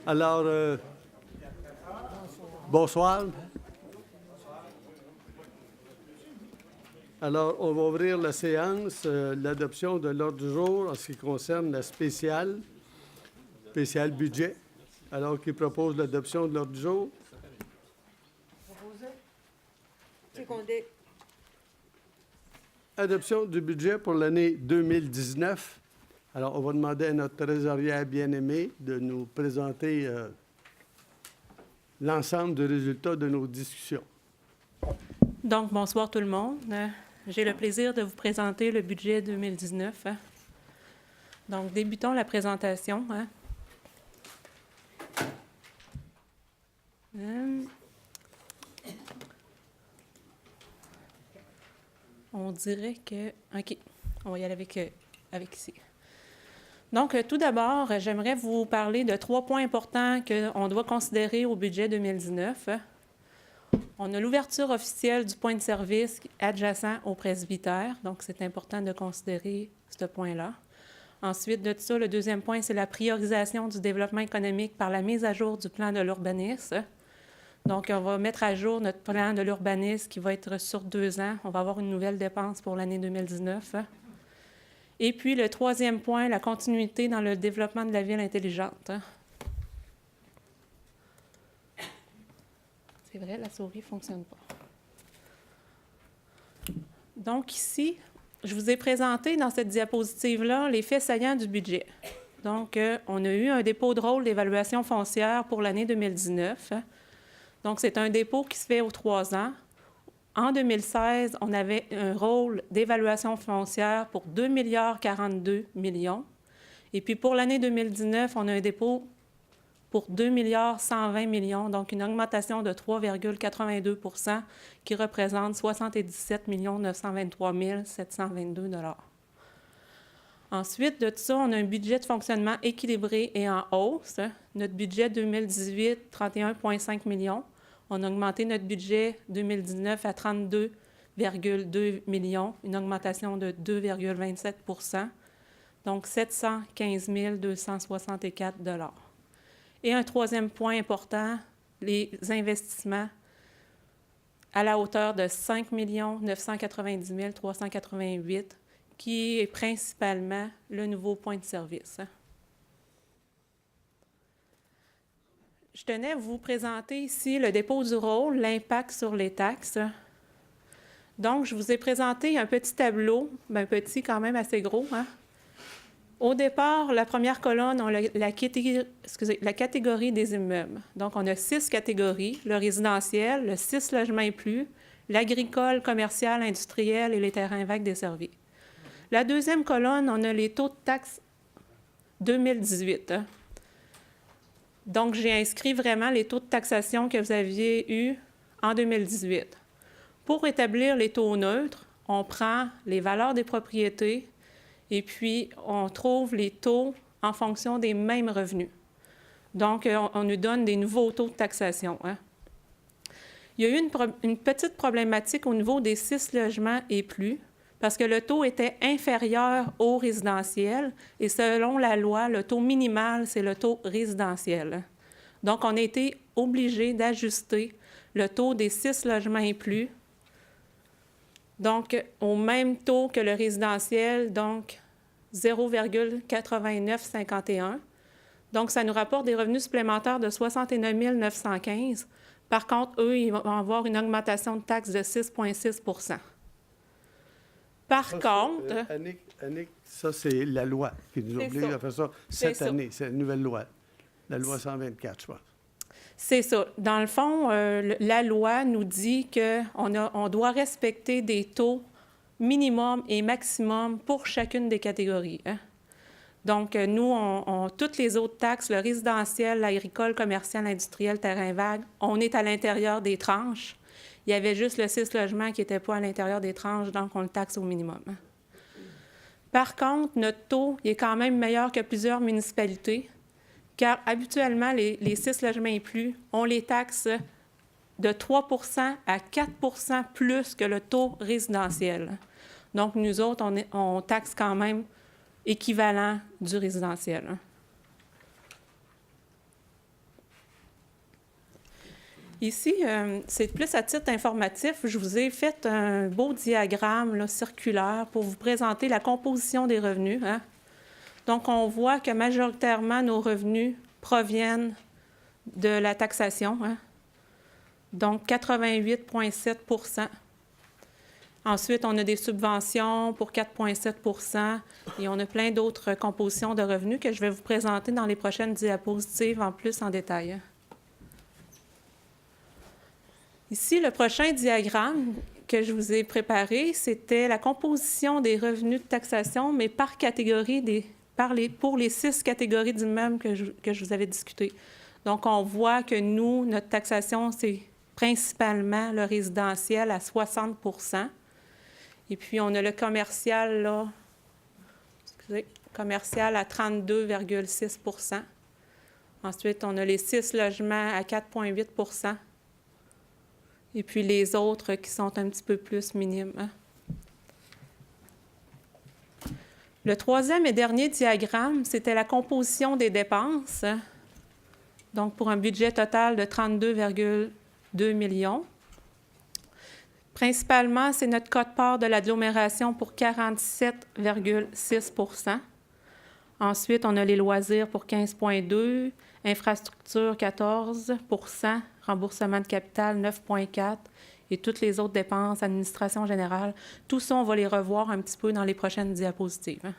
Alors, bonsoir. Alors, on va ouvrir la séance, l'adoption de l'ordre du jour en ce qui concerne la spéciale budget. Alors, qui propose l'adoption de l'ordre du jour? Adoption du budget pour l'année 2019. Alors, on va demander à notre trésorière bien-aimée de nous présenter l'ensemble des résultats de nos discussions. Donc, bonsoir tout le monde. J'ai le plaisir de vous présenter le budget 2019. Donc, débutons la présentation. On dirait que... OK, on va y aller avec ici. Donc, tout d'abord, j'aimerais vous parler de 3 points importants qu'on doit considérer au budget 2019. On a l'ouverture officielle du point de service adjacent au presbytère, donc c'est important de considérer ce point-là. Ensuite de ça, le deuxième point, c'est la priorisation du développement économique par la mise à jour du plan de l'urbanisme. Donc, on va mettre à jour notre plan de l'urbanisme qui va être sur 2 ans. On va avoir une nouvelle dépense pour l'année 2019. Et puis, le troisième point, la continuité dans le développement de la ville intelligente. C'est vrai, la souris ne fonctionne pas. Donc, ici, je vous ai présenté dans cette diapositive-là les faits saillants du budget. Donc, on a eu un dépôt de rôle d'évaluation foncière pour l'année 2019. Donc, c'est un dépôt qui se fait aux 3 ans. En 2016, on avait un rôle d'évaluation foncière pour 2,42 milliards. Et puis, pour l'année 2019, on a un dépôt pour 2,120 millions, donc une augmentation de 3,82 % qui représente 77 923 722 $. Ensuite de ça, on a un budget de fonctionnement équilibré et en hausse. Notre budget 2018, 31,5 millions. On a augmenté notre budget 2019 à 32,2 millions, une augmentation de 2,27 %, donc 715 264 $. Et un troisième point important, les investissements à la hauteur de 5 990 388, qui est principalement le nouveau point de service. Je tenais à vous présenter ici le dépôt du rôle, l'impact sur les taxes. Donc, je vous ai présenté un petit tableau, bien petit quand même, assez gros. Au départ, la première colonne, on a la catégorie des immeubles. Donc, on a 6 catégories, le résidentiel, le 6 logements et plus, l'agricole, commercial, industriel et les terrains vagues desservis. La deuxième colonne, on a les taux de taxes 2018. Donc, j'ai inscrit vraiment les taux de taxation que vous aviez eus en 2018. Pour établir les taux neutres, on prend les valeurs des propriétés et puis on trouve les taux en fonction des mêmes revenus. Donc, on nous donne des nouveaux taux de taxation. Il y a eu une petite problématique au niveau des 6 logements et plus, parce que le taux était inférieur au résidentiel et selon la loi, le taux minimal, c'est le taux résidentiel. Donc, on a été obligé d'ajuster le taux des 6 logements et plus, donc au même taux que le résidentiel, donc 0,8951. Donc, ça nous rapporte des revenus supplémentaires de 69 915. Par contre, eux, ils vont avoir une augmentation de taxes de 6,6 %. Par contre... Annick, ça, c'est la loi qui nous oblige à faire ça cette année. C'est la nouvelle loi, la loi 124, je pense. C'est ça. Dans le fond, la loi nous dit qu'on doit respecter des taux minimum et maximum pour chacune des catégories. Donc, nous, toutes les autres taxes, le résidentiel, l'agricole, commercial, industriel, terrain vague, on est à l'intérieur des tranches. Il y avait juste le 6 logements qui n'était pas à l'intérieur des tranches, donc on le taxe au minimum. Par contre, notre taux il est quand même meilleur que plusieurs municipalités, car habituellement, les 6 logements et plus, on les taxe de 3 % à 4 % plus que le taux résidentiel. Donc, nous autres, on taxe quand même équivalent du résidentiel. Ici, c'est plus à titre informatif. Je vous ai fait un beau diagramme là, circulaire pour vous présenter la composition des revenus. Hein. Donc, on voit que majoritairement, nos revenus proviennent de la taxation. Hein. Donc, 88,7 %. Ensuite, on a des subventions pour 4,7 % et on a plein d'autres compositions de revenus que je vais vous présenter dans les prochaines diapositives en plus en détail. Ici, le prochain diagramme que je vous ai préparé, c'était la composition des revenus de taxation, mais par catégorie, pour les 6 catégories d'immeubles que je vous avais discuté. Donc, on voit que nous, notre taxation, c'est principalement le résidentiel à 60 %. Et puis, on a le commercial, là, commercial à 32,6 %. Ensuite, on a les 6 logements à 4,8 %. Et puis les autres qui sont un petit peu plus minimes. Hein. Le troisième et dernier diagramme, c'était la composition des dépenses. Donc, pour un budget total de 32,2 millions. Principalement, c'est notre quote-part de l'agglomération pour 47,6 %. Ensuite, on a les loisirs pour 15,2 %, infrastructure 14 %, remboursement de capital 9,4 % et toutes les autres dépenses, administration générale. Tout ça, on va les revoir un petit peu dans les prochaines diapositives.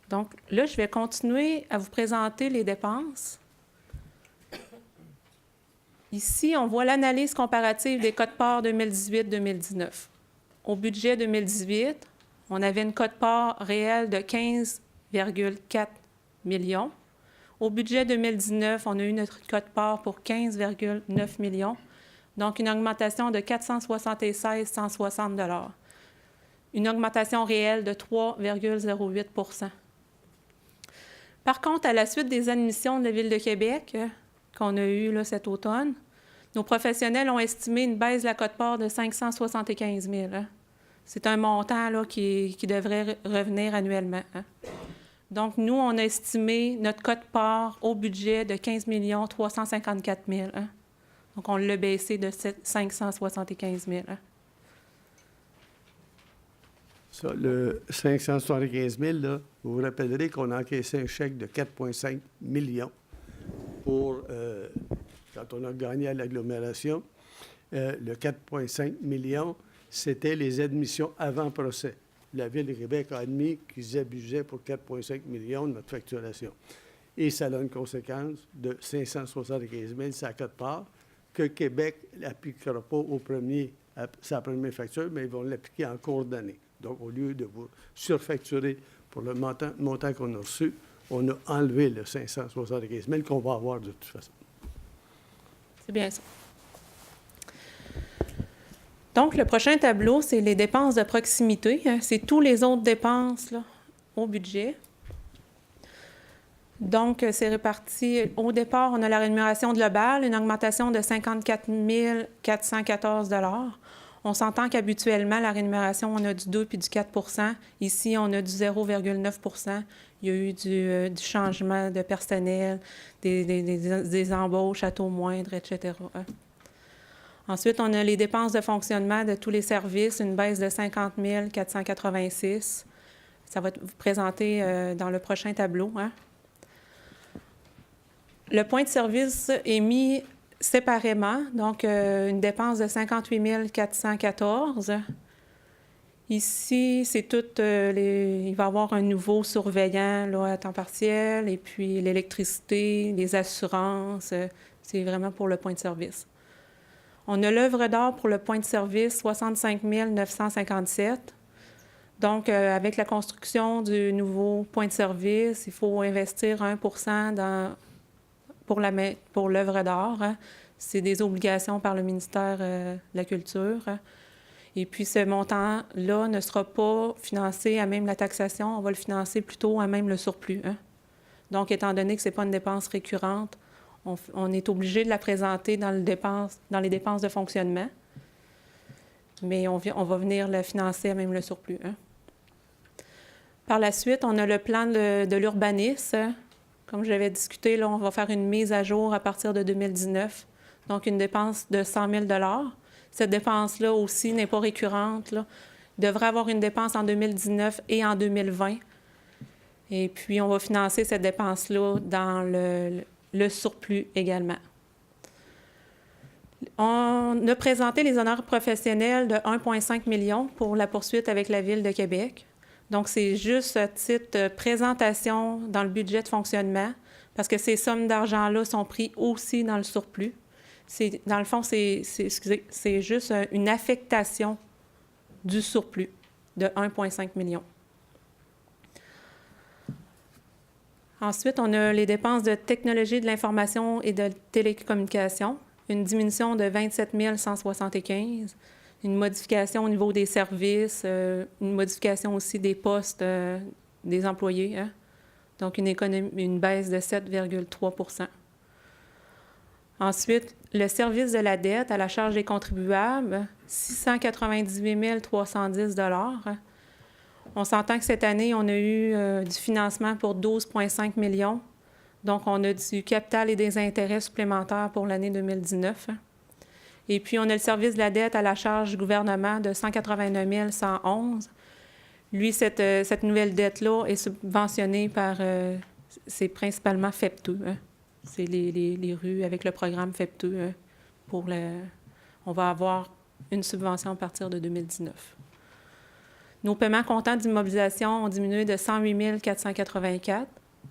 Donc là, je vais continuer à vous présenter les dépenses. Ici, on voit l'analyse comparative des quotes-parts 2018-2019. Au budget 2018, on avait une quote-part réelle de 15,4 millions. Au budget 2019, on a eu notre quote-part pour 15,9 millions, donc une augmentation de 476 160 $. Une augmentation réelle de 3,08 %. Par contre, à la suite des admissions de la Ville de Québec qu'on a eues là, cet automne, nos professionnels ont estimé une baisse de la quote-part de 575 000 $. C'est un montant là, qui devrait revenir annuellement. Hein. Donc, nous, on a estimé notre quote-part au budget de 15 354 000 $. Hein. Donc, on l'a baissé de 575 000 $. Ça, le 575 000 là, vous vous rappellerez qu'on a encaissé un chèque de 4,5 millions pour, quand on a gagné à l'agglomération. Le 4,5 millions, c'était les admissions avant procès. La Ville de Québec a admis qu'ils abusaient pour 4,5 millions de notre facturation. Et ça a une conséquence de 575 000 sur la quote-part que Québec n'appliquera pas sa première facture, mais ils vont l'appliquer en cours d'année. Donc, au lieu de vous surfacturer pour le montant qu'on a reçu, on a enlevé le 575 000 qu'on va avoir de toute façon. C'est bien ça. Donc, le prochain tableau, c'est les dépenses de proximité. C'est tous les autres dépenses là, au budget. Donc, c'est réparti. Au départ, on a la rémunération globale, une augmentation de 54 414 $. On s'entend qu'habituellement, la rémunération, on a du 2 puis du 4 %. Ici, on a du 0,9 %. Il y a eu du changement de personnel, des embauches à taux moindre, etc. Ensuite, on a les dépenses de fonctionnement de tous les services, une baisse de 50 486. Ça va être présenté dans le prochain tableau. Hein. Le point de service est mis séparément, donc une dépense de 58 414. Ici, c'est tout, il va y avoir un nouveau surveillant là, à temps partiel, et puis l'électricité, les assurances, c'est vraiment pour le point de service. On a l'œuvre d'art pour le point de service, 65 957. Donc, avec la construction du nouveau point de service, il faut investir 1 % pour l'œuvre d'art. Hein. C'est des obligations par le ministère de la Culture. Et puis, ce montant-là ne sera pas financé à même la taxation. On va le financer plutôt à même le surplus. Hein. Donc, étant donné que ce n'est pas une dépense récurrente, on est obligé de la présenter dans les dépenses de fonctionnement. Mais on va venir le financer à même le surplus. Hein. Par la suite, on a le plan de l'urbanisme. Comme je l'avais discuté, là, on va faire une mise à jour à partir de 2019. donc une dépense de 100 000 $. Cette dépense-là aussi n'est pas récurrente, là. Il devrait avoir une dépense en 2019 et en 2020. Et puis, on va financer cette dépense-là dans le surplus également. On a présenté les honoraires professionnels de 1,5 million pour la poursuite avec la Ville de Québec. Donc, c'est juste à titre de présentation dans le budget de fonctionnement, parce que ces sommes d'argent-là sont prises aussi dans le surplus. Dans le fond, c'est juste une affectation du surplus de 1,5 million. Ensuite, on a les dépenses de technologie de l'information et de télécommunication, une diminution de 27 175, une modification au niveau des services, une modification aussi des postes des employés, hein? Donc une baisse de 7,3 %. Ensuite, le service de la dette à la charge des contribuables, 698 310 $. On s'entend que cette année, on a eu du financement pour 12,5 millions. Donc, on a du capital et des intérêts supplémentaires pour l'année 2019. Et puis, on a le service de la dette à la charge du gouvernement de 189 111. Lui, cette nouvelle dette-là est subventionnée par, c'est principalement FEPTE, hein. C'est les rues avec le programme FEPTE. On va avoir une subvention à partir de 2019. Nos paiements comptants d'immobilisation ont diminué de 108 484,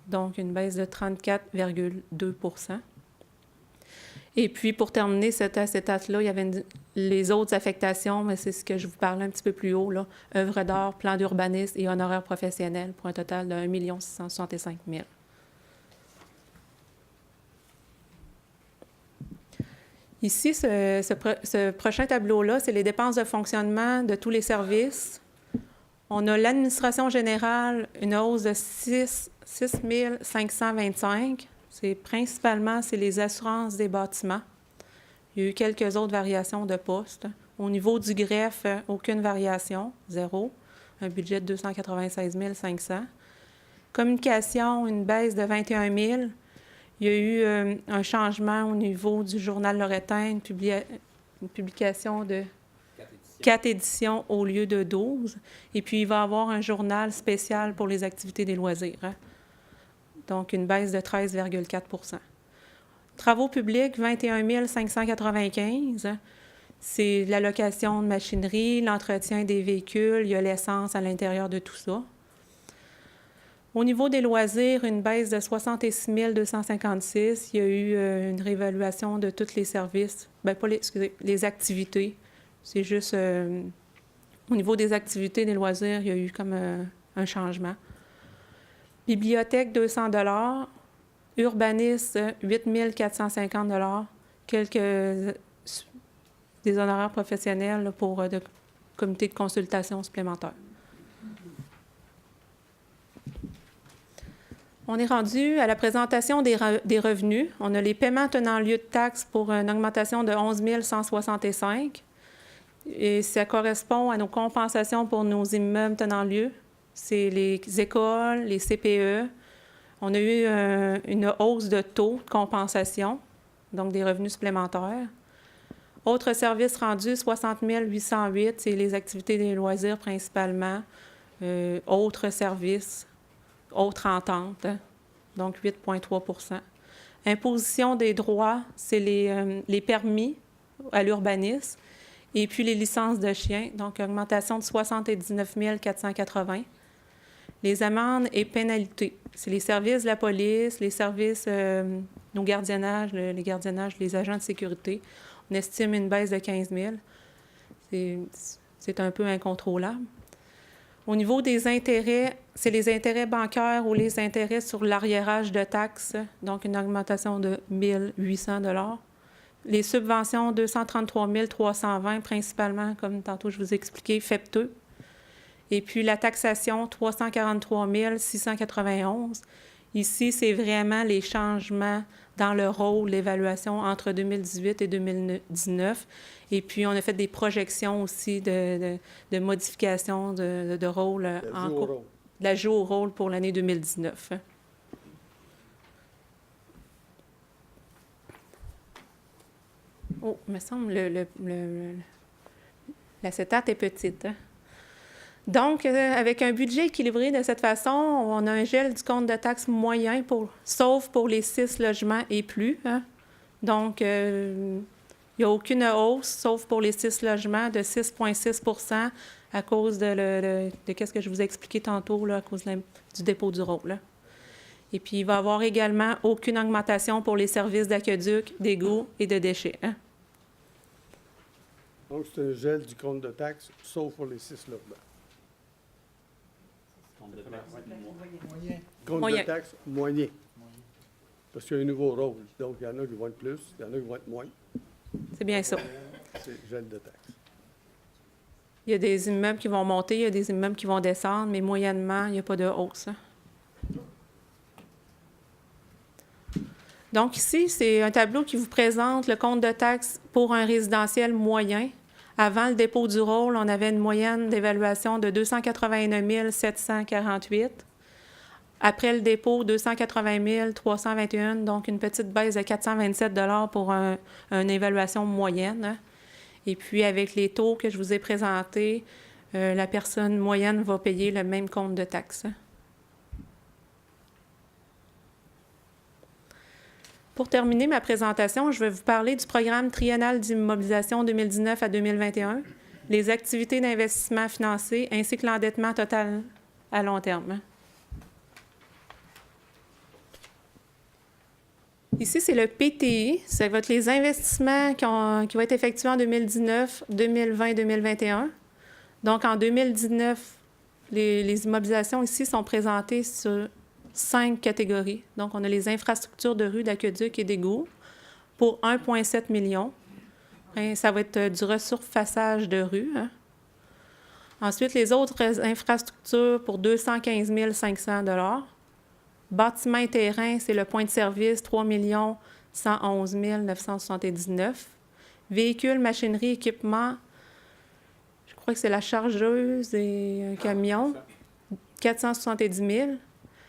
donc une baisse de 34,2 %. Et puis, pour terminer cet acétate-là, il y avait les autres affectations, mais c'est ce que je vous parlais un petit peu plus haut, là, œuvres d'art, plan d'urbanisme et honoraires professionnels, pour un total de 1 665 000. Ici, ce prochain tableau-là, c'est les dépenses de fonctionnement de tous les services. On a l'administration générale, une hausse de 6 525. Principalement les assurances des bâtiments. Il y a eu quelques autres variations de postes. Au niveau du greffe, aucune variation, 0. Un budget de 296 500. Communication, une baisse de 21 000. Il y a eu un changement au niveau du Journal Lorettain, une publication de 4 éditions au lieu de 12. Et puis, il va y avoir un journal spécial pour les activités des loisirs, hein? Donc, une baisse de 13,4 %. Travaux publics, 21 595. C'est l'allocation de machinerie, l'entretien des véhicules, il y a l'essence à l'intérieur de tout ça. Au niveau des loisirs, une baisse de 66 256. Il y a eu une réévaluation de tous les services, les activités. C'est juste, au niveau des activités, des loisirs, il y a eu comme un changement. Bibliothèque, 200 $. Urbanisme, 8 450 $. Des honoraires professionnels là, pour de comité de consultation supplémentaire. On est rendu à la présentation des revenus. On a les paiements tenant lieu de taxes pour une augmentation de 11 165. Et ça correspond à nos compensations pour nos immeubles tenant lieu. C'est les écoles, les CPE. On a eu une hausse de taux de compensation, donc des revenus supplémentaires. Autres services rendus, 60 808, c'est les activités des loisirs principalement. Autres services, autres ententes, donc 8,3 %. Imposition des droits, c'est les permis à l'urbanisme. Et puis les licences de chiens, donc augmentation de 79 480. Les amendes et pénalités, c'est les services de la police, les services, nos gardiennages, les gardiennages, les agents de sécurité. On estime une baisse de 15 000. C'est un peu incontrôlable. Au niveau des intérêts, c'est les intérêts bancaires ou les intérêts sur l'arriérage de taxes, donc une augmentation de 1 800 $. Les subventions, 233 320, principalement, comme tantôt je vous ai expliqué, FEPTE. Et puis la taxation, 343 691. Ici, c'est vraiment les changements dans le rôle, l'évaluation entre 2018 et 2019. Et puis, on a fait des projections aussi de modification de rôle en cours. L'ajout au rôle pour l'année 2019. Oh, il me semble l'acétate est petite. Hein? Donc, avec un budget équilibré de cette façon, on a un gel du compte de taxes moyen, sauf pour les 6 logements et plus. Hein? Donc, il n'y a aucune hausse, sauf pour les 6 logements, de 6,6 à cause de ce que je vous ai expliqué tantôt, là, à cause du dépôt du rôle. Là. Et puis, il va y avoir également aucune augmentation pour les services d'aqueduc, d'égouts et de déchets. Hein? Donc, c'est un gel du compte de taxes, sauf pour les 6 logements. Compte Moyen. de taxes moyen. Parce qu'il y a un nouveau rôle. Donc, il y en a qui vont être plus, il y en a qui vont être moins. C'est bien ça. C'est gel de taxes. Il y a des immeubles qui vont monter, il y a des immeubles qui vont descendre, mais moyennement, il n'y a pas de hausse. Hein. Donc ici, c'est un tableau qui vous présente le compte de taxes pour un résidentiel moyen. Avant le dépôt du rôle, on avait une moyenne d'évaluation de 289 748. Après le dépôt, 280 321, donc une petite baisse de 427 $ pour une évaluation moyenne. Hein. Et puis, avec les taux que je vous ai présentés, la personne moyenne va payer le même compte de taxes. Pour terminer ma présentation, je vais vous parler du programme triennal d'immobilisation 2019 à 2021, les activités d'investissement financé ainsi que l'endettement total à long terme. Ici, c'est le PTI. Ça va être les investissements qui vont être effectués en 2019, 2020, 2021. Donc, en 2019, les immobilisations ici sont présentées sur 5 catégories. Donc, on a les infrastructures de rue, d'aqueduc et d'égouts pour 1,7 million. Et ça va être du resurfaçage de rue. Hein. Ensuite, les autres infrastructures pour 215 500 $. Bâtiments et terrains, c'est le point de service, 3 111 979. Véhicules, machinerie, équipement, je crois que c'est la chargeuse et un camion, 470 000.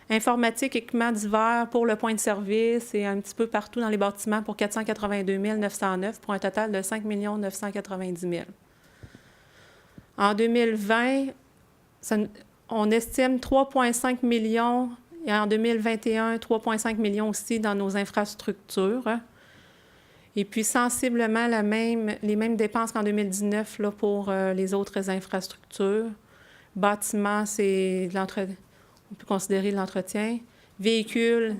Informatique, équipement divers pour le point de service et un petit peu partout dans les bâtiments pour 482 909 pour un total de 5 990 000. En 2020, on estime 3,5 millions et en 2021, 3,5 millions aussi dans nos infrastructures. Et puis sensiblement les mêmes dépenses qu'en 2019 là, pour les autres infrastructures. Bâtiments, c'est on peut considérer l'entretien. Véhicules,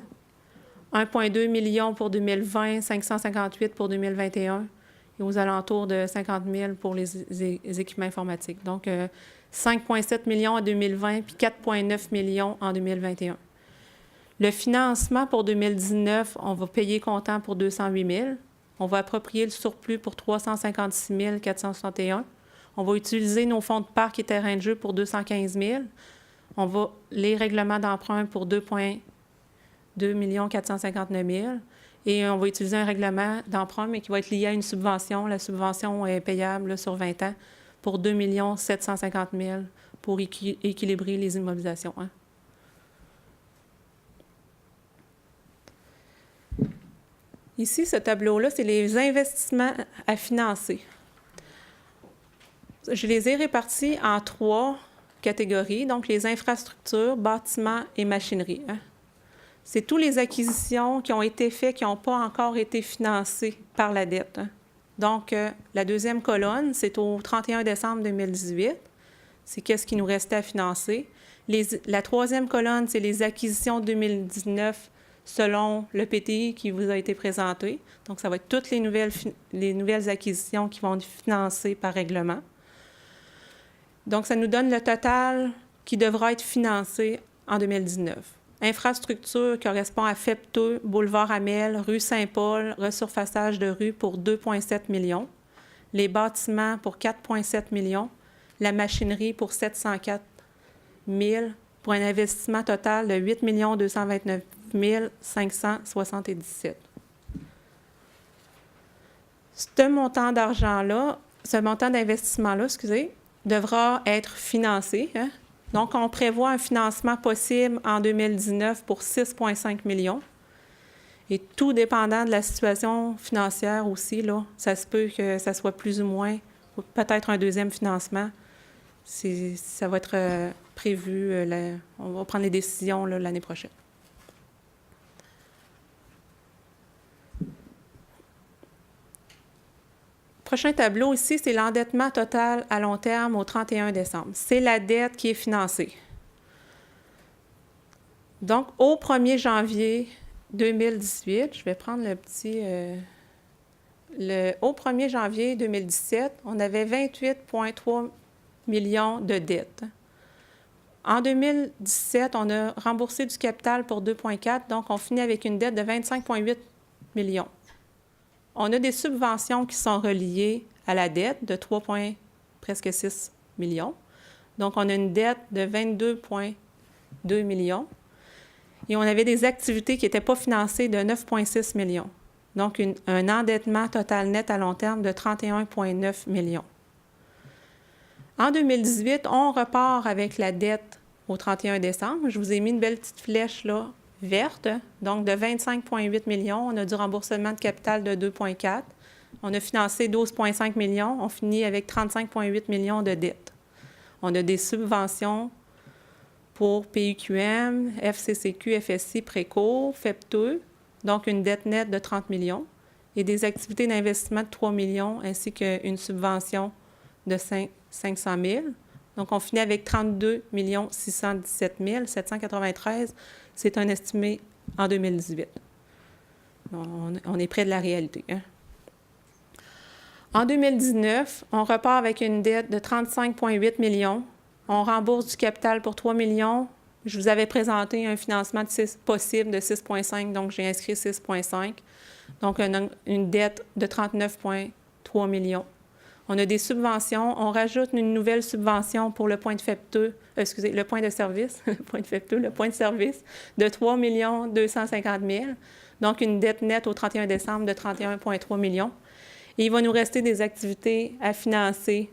1,2 million pour 2020, 558 pour 2021 et aux alentours de 50 000 pour les équipements informatiques. Donc, 5,7 millions en 2020 puis 4,9 millions en 2021. Le financement pour 2019, on va payer comptant pour 208 000. On va approprier le surplus pour 356 461. On va utiliser nos fonds de parc et terrains de jeu pour 215 000. On va les règlements d'emprunt pour 2,2 459 000. Et on va utiliser un règlement d'emprunt, mais qui va être lié à une subvention. La subvention est payable là, sur 20 ans pour 2 750 000 pour équilibrer les immobilisations. Hein. Ici, ce tableau-là, c'est les investissements à financer. Je les ai répartis en 3 catégories, donc les infrastructures, bâtiments et machinerie. Hein. C'est toutes les acquisitions qui ont été faites, qui n'ont pas encore été financées par la dette. Hein. Donc, la deuxième colonne, c'est au 31 décembre 2018. C'est qu'est-ce qui nous restait à financer. La troisième colonne, c'est les acquisitions 2019 selon le PTI qui vous a été présenté. Donc, ça va être toutes les nouvelles acquisitions qui vont être financées par règlement. Donc, ça nous donne le total qui devra être financé en 2019. Infrastructure correspond à FEP2, Boulevard Amel, rue Saint-Paul, resurfaçage de rue pour 2,7 millions. Les bâtiments pour 4,7 millions. La machinerie pour 704 000 pour un investissement total de 8 229 577. Ce montant d'argent-là, ce montant d'investissement-là, devra être financé. Hein? Donc, on prévoit un financement possible en 2019 pour 6,5 millions. Et tout dépendant de la situation financière aussi, là, ça se peut que ça soit plus ou moins, ou peut-être un deuxième financement. Ça va être prévu, on va prendre les décisions là, l'année prochaine. Prochain tableau ici, c'est l'endettement total à long terme au 31 décembre. C'est la dette qui est financée. Donc, au 1er janvier 2018, je vais prendre le petit... au 1er janvier 2017, on avait 28,3 millions de dettes. En 2017, on a remboursé du capital pour 2,4, donc on finit avec une dette de 25,8 millions. On a des subventions qui sont reliées à la dette de presque 6 millions. Donc, on a une dette de 22,2 millions. Et on avait des activités qui n'étaient pas financées de 9,6 millions. Donc, un endettement total net à long terme de 31,9 millions. En 2018, on repart avec la dette au 31 décembre. Je vous ai mis une belle petite flèche là, verte, donc de 25,8 millions. On a du remboursement de capital de 2,4. On a financé 12,5 millions. On finit avec 35,8 millions de dettes. On a des subventions pour PUQM, FCCQ, FSI, Préco, FEPTE, donc une dette nette de 30 millions, et des activités d'investissement de 3 millions, ainsi qu'une subvention de 500 000. Donc, on finit avec 32 617 793. C'est un estimé en 2018. On est près de la réalité. Hein? En 2019, on repart avec une dette de 35,8 millions. On rembourse du capital pour 3 millions. Je vous avais présenté un financement possible de 6,5, donc j'ai inscrit 6,5. Donc, une dette de 39,3 millions. On a des subventions. On rajoute une nouvelle subvention pour le point de FEPTE, le point de service, le point de service de 3 250 000. Donc, une dette nette au 31 décembre de 31,3 millions. Et il va nous rester des activités à financer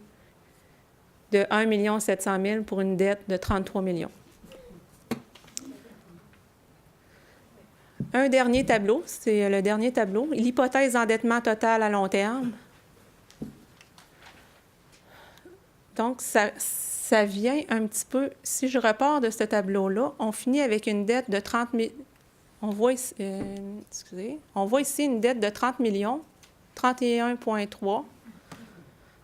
de 1 700 000 pour une dette de 33 millions. Un dernier tableau, c'est le dernier tableau, l'hypothèse d'endettement total à long terme. Donc, ça vient un petit peu, si je repars de ce tableau-là, on finit avec une dette de 30 000, on voit ici une dette de 30 millions, 31,3.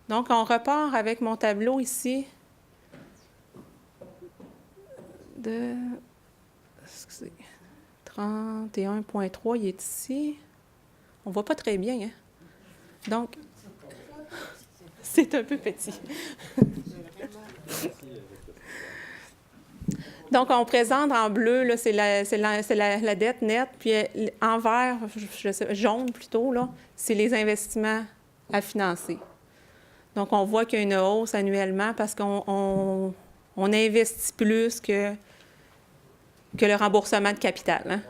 Donc, on repart avec mon tableau ici de 31,3, il est ici. On ne voit pas très bien, hein? Donc, c'est un peu petit. Donc, on présente en bleu, là, c'est la dette nette, puis en vert, jaune plutôt, là, c'est les investissements à financer. Donc, on voit qu'il y a une hausse annuellement parce qu'on investit plus que le remboursement de capital. Hein?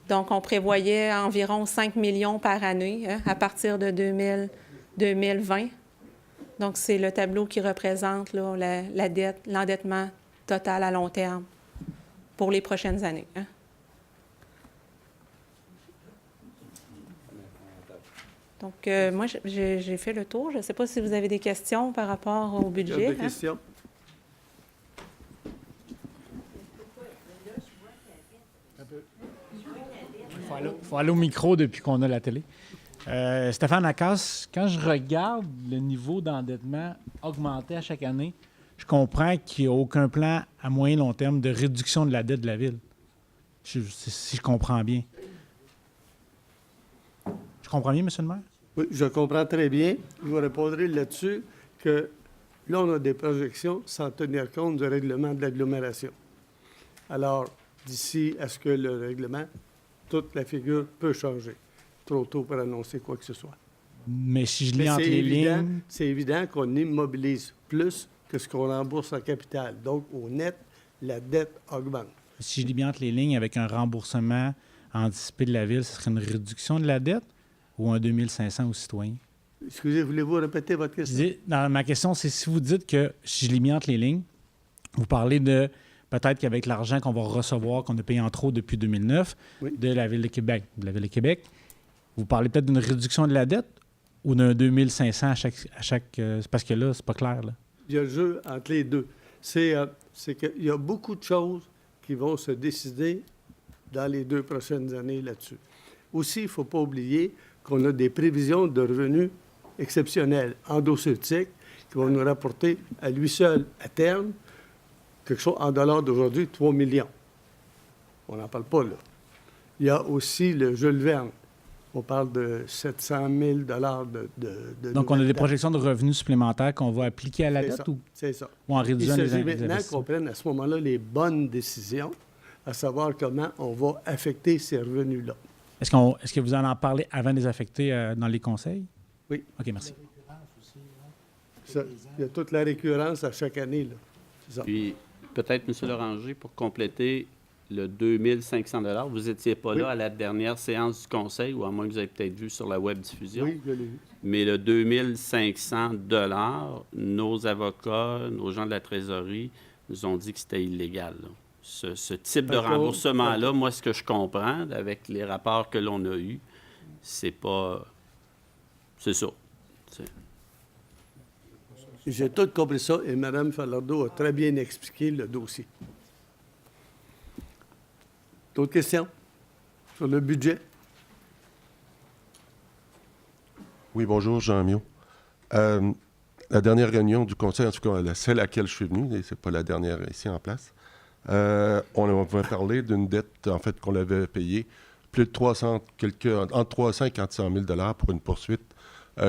Donc, on prévoyait environ 5 millions par année hein, à partir de 2020. Donc, c'est le tableau qui représente là, la dette, l'endettement total à long terme pour les prochaines années. Hein? Donc, moi, j'ai fait le tour. Je ne sais pas si vous avez des questions par rapport au budget. Des questions? Il faut aller au micro depuis qu'on a la télé. Stéphane Lacasse, quand je regarde le niveau d'endettement augmenter à chaque année, je comprends qu'il n'y a aucun plan à moyen et long terme de réduction de la dette de la Ville. Si je comprends bien. Je comprends bien, M. le maire? Oui, je comprends très bien. Je vous répondrai là-dessus que là, on a des projections sans tenir compte du règlement de l'agglomération. Alors, d'ici à ce que le règlement, toute la figure peut changer. Trop tôt pour annoncer quoi que ce soit. Mais si je lis entre les lignes... C'est évident qu'on immobilise plus que ce qu'on rembourse en capital. Donc, au net, la dette augmente. Si je lis bien entre les lignes, avec un remboursement anticipé de la Ville, ce serait une réduction de la dette ou un 2500 aux citoyens? Excusez, voulez-vous répéter votre question? Ma question, c'est si vous dites que, si je lis bien entre les lignes, vous parlez de peut-être qu'avec l'argent qu'on va recevoir, qu'on a payé en trop depuis 2009 Oui. de la Ville de Québec, vous parlez peut-être d'une réduction de la dette ou d'un 2500 à chaque c'est parce que là, c'est pas clair. Là. Il y a le jeu entre les deux. C'est qu'il y a beaucoup de choses qui vont se décider dans les 2 prochaines années là-dessus. Aussi, il ne faut pas oublier qu'on a des prévisions de revenus exceptionnels, endocéutiques, qui vont nous rapporter à lui seul, à terme, quelque chose en dollars d'aujourd'hui, 3 millions. On n'en parle pas, là. Il y a aussi le Jules Verne. On parle de 700 000 de Donc, on a des nouvelles projections de revenus supplémentaires qu'on va appliquer à la dates. dette C'est ça. ou en Il réduisant les s'agit maintenant investissements? qu'on prenne à ce moment-là les bonnes décisions, à savoir comment on va affecter ces revenus-là. Est-ce que vous en parlez avant de les affecter dans les conseils? Oui. OK, merci. Ça, il y a toute la récurrence à chaque année, là. C'est ça. Puis, peut-être, M. Loranger, pour compléter le 2500 $, vous n'étiez pas Oui. là à la dernière séance du Conseil, ou à moins que vous avez peut-être vu sur la web diffusion. Oui, je l'ai vu. Mais le 2500 $, nos avocats, nos gens de la trésorerie nous ont dit que c'était illégal, là. Ce type de D'accord. remboursement-là, moi, ce que je comprends, avec les rapports que l'on a eus, c'est pas... C'est ça. J'ai tout compris ça et Mme Falardeau a très bien expliqué le dossier. D'autres questions sur le budget? Oui, bonjour, Jean Miot. La dernière réunion du Conseil, en tout cas, celle à laquelle je suis venu, et ce n'est pas la dernière ici en place, on va parler d'une dette, en fait, qu'on avait payée, plus de entre 300 et 400 000 $ pour une poursuite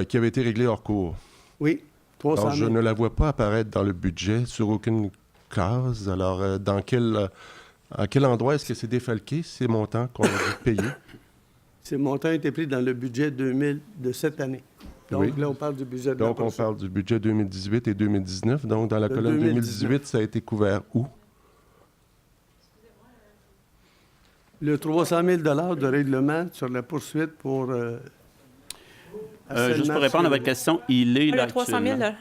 qui avait été réglée hors cours. Oui, 300 Alors, 000. je ne la vois pas apparaître dans le budget sur aucune case. Alors, à quel endroit est-ce que c'est défalqué, ces montants qu'on a dû payer? Ces montants ont été pris dans le budget 2000 de cette année. Donc, Oui. là, on parle du budget de la Donc, on prochaine. parle du budget 2018 et 2019. Donc, dans la Le colonne 2019. 2018, ça a été couvert où? Le 300 000 de règlement sur la poursuite pour... Juste pour répondre à votre question, il est là Le 300 000, actuellement.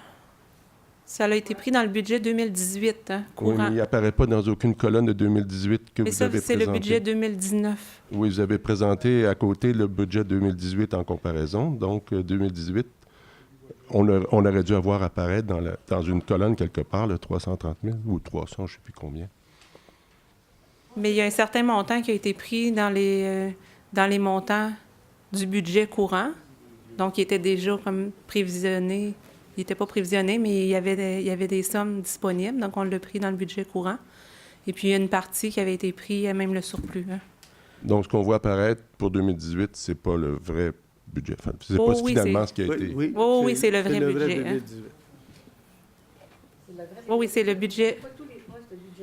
ça a été pris dans le budget 2018, hein, Oui, courant. mais il n'apparaît pas dans aucune colonne de 2018 que Mais vous ça, avez c'est le présenté. budget 2019. Oui, vous avez présenté à côté le budget 2018 en comparaison. Donc, 2018, on aurait dû avoir apparaître dans une colonne quelque part, le 330 000 ou 300, je ne sais plus combien. Mais il y a un certain montant qui a été pris dans les montants du budget courant. Donc, il était déjà comme prévisionné. Il n'était pas prévisionné, mais il y avait des sommes disponibles. Donc, on l'a pris dans le budget courant. Et puis, il y a une partie qui avait été prise, même le surplus, hein. Donc, ce qu'on voit apparaître pour 2018, c'est pas le vrai budget. Enfin, c'est Oh, pas oui, finalement c'est- ce qui a été... Oui, c'est le vrai budget, hein. 2018. Oui, c'est le budget.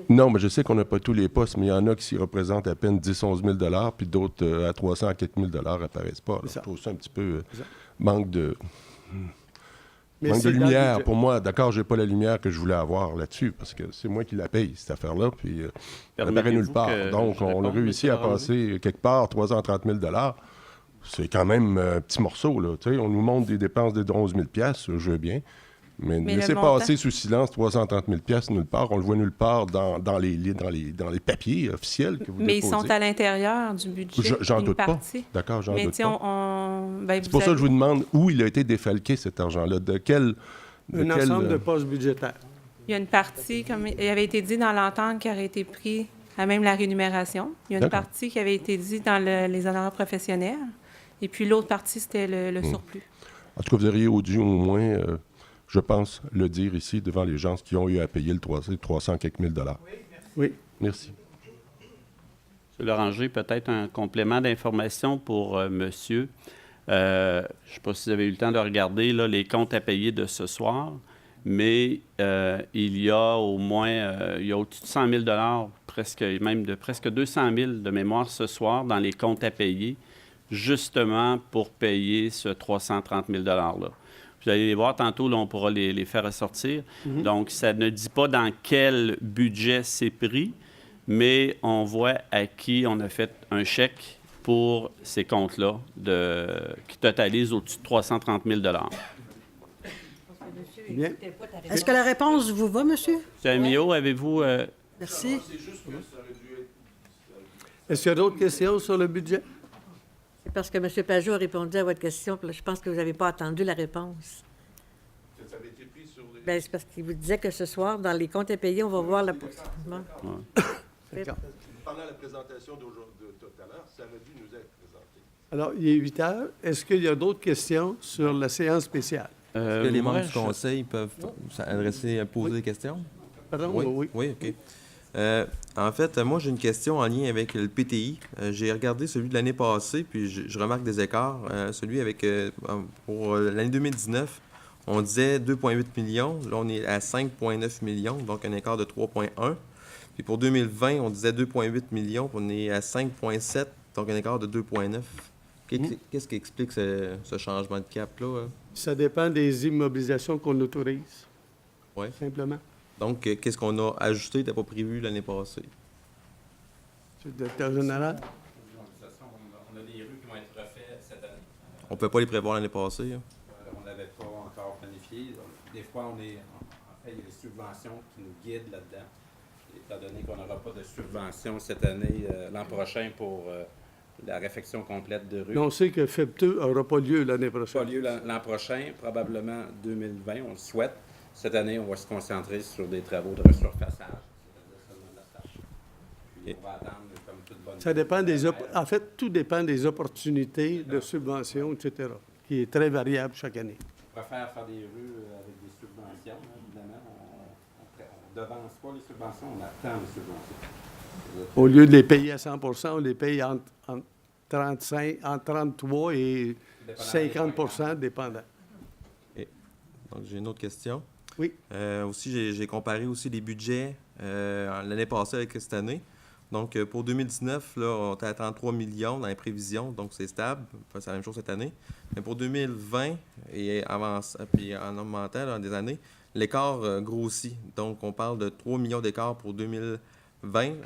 Non, mais je sais qu'on n'a pas tous les postes, mais il y en a qui représentent à peine 10-11 000 puis d'autres à 300 à 4 000 apparaissent pas. Alors, C'est ça. je trouve ça un petit peu C'est ça. manque de Mais manque de c'est dans le lumière. budget. Pour moi, d'accord, j'ai pas la lumière que je voulais avoir là-dessus, parce que c'est moi qui la paye, cette affaire-là, puis elle apparaît nulle Permettez-vous part. que Donc, je on a réponde, réussi M. à Loranger? passer quelque part 330 000 c'est quand même un petit morceau, là. Tu sais, on nous montre des dépenses de 11 000 je veux bien. Mais Mais laisser le montant- passer sous silence 330 000 nulle part. On le voit nulle part dans les papiers officiels que vous Mais ils déposez. sont à l'intérieur du budget. J'en une doute pas. partie. D'accord, j'en Mais doute tu sais, pas. ben, C'est pour ça que je vous demande où il a été défalqué, cet argent-là. De quel... Un ensemble de postes budgétaires. Il y a une partie, comme il avait été dit dans l'entente, qui aurait été pris à même la rémunération. Il y a une D'accord. partie qui avait été dit dans les honoraires professionnels. Et puis l'autre partie, c'était le surplus. En tout cas, vous auriez dû au moins, je pense, le dire ici devant les gens qui ont eu à payer le 300 quelques mille dollars. Oui. Merci. M. Loranger, peut-être un complément d'information pour monsieur. Je ne sais pas si vous avez eu le temps de regarder là, les comptes à payer de ce soir, mais il y a au moins il y a au-dessus de 100 000 presque 200 000 de mémoire ce soir dans les comptes à payer, justement pour payer ce 330 000 $-là. Vous allez les voir tantôt, là, on pourra les faire ressortir. Donc, ça ne dit pas dans quel budget c'est pris, mais on voit à qui on a fait un chèque pour ces comptes-là, qui totalisent au-dessus de 330 000 $. Bien. Est-ce que la réponse vous va, monsieur? M. Amio, avez-vous Merci. Est-ce qu'il y a d'autres questions sur le budget? C'est parce que M. Pajot a répondu à votre question, puis là, je pense que vous n'avez pas attendu la réponse. Ça avait été pris sur les... Bien, c'est parce qu'il vous disait que ce soir, dans les comptes à payer, on va voir la... Bon. D'accord. Pendant la présentation de tout à l'heure, ça avait dû nous être présenté. Alors, il est 8 heures. Est-ce qu'il y a d'autres questions sur la séance spéciale? Est-ce que les membres moi, du conseil peuvent poser des questions? Pardon? Oui, OK. En fait, moi, j'ai une question en lien avec le PTI. J'ai regardé celui de l'année passée, puis je remarque des écarts. Celui avec, pour l'année 2019, on disait 2,8 millions. Là, on est à 5,9 millions, donc un écart de 3,1. Puis pour 2020, on disait 2,8 millions, puis on est à 5,7, donc un écart de 2,9. Qu'est-ce qui explique ce changement de cap-là? Ça dépend des immobilisations qu'on autorise. Oui. Simplement. Donc, qu'est-ce qu'on a ajouté, n'était pas prévu l'année passée? C'est le directeur général. On a des rues qui vont être refaites cette année. On ne peut pas les prévoir l'année passée. Hein? On n'avait pas encore planifié. Des fois, en fait, il y a des subventions qui nous guident là-dedans. Étant donné qu'on n'aura pas de subvention cette année, l'an prochain pour la réfection complète de rues. Mais on sait que FEB2 n'aura pas lieu l'année Pas prochaine. lieu l'an prochain, probablement 2020, on le souhaite. Cette année, on va se concentrer sur des travaux de resurfaçage. C'est-à-dire seulement la tâche. Puis on va attendre comme toute bonne... Ça dépend des... En fait, tout dépend des opportunités de subvention, etc., qui est très variable chaque année. On préfère faire des rues avec des subventions, hein, évidemment. On ne devance pas les subventions, on attend les subventions. Au lieu de les payer à 100 on les paye entre 33 et 50 dépendant. Donc, j'ai une autre question. Oui. Aussi, j'ai comparé aussi les budgets l'année passée avec cette année. Donc, pour 2019, là, on était à 33 millions dans les prévisions, donc c'est stable. Enfin, c'est la même chose cette année. Mais pour 2020, et puis en augmentant dans des années, l'écart grossit. Donc, on parle de 3 millions d'écart pour 2020.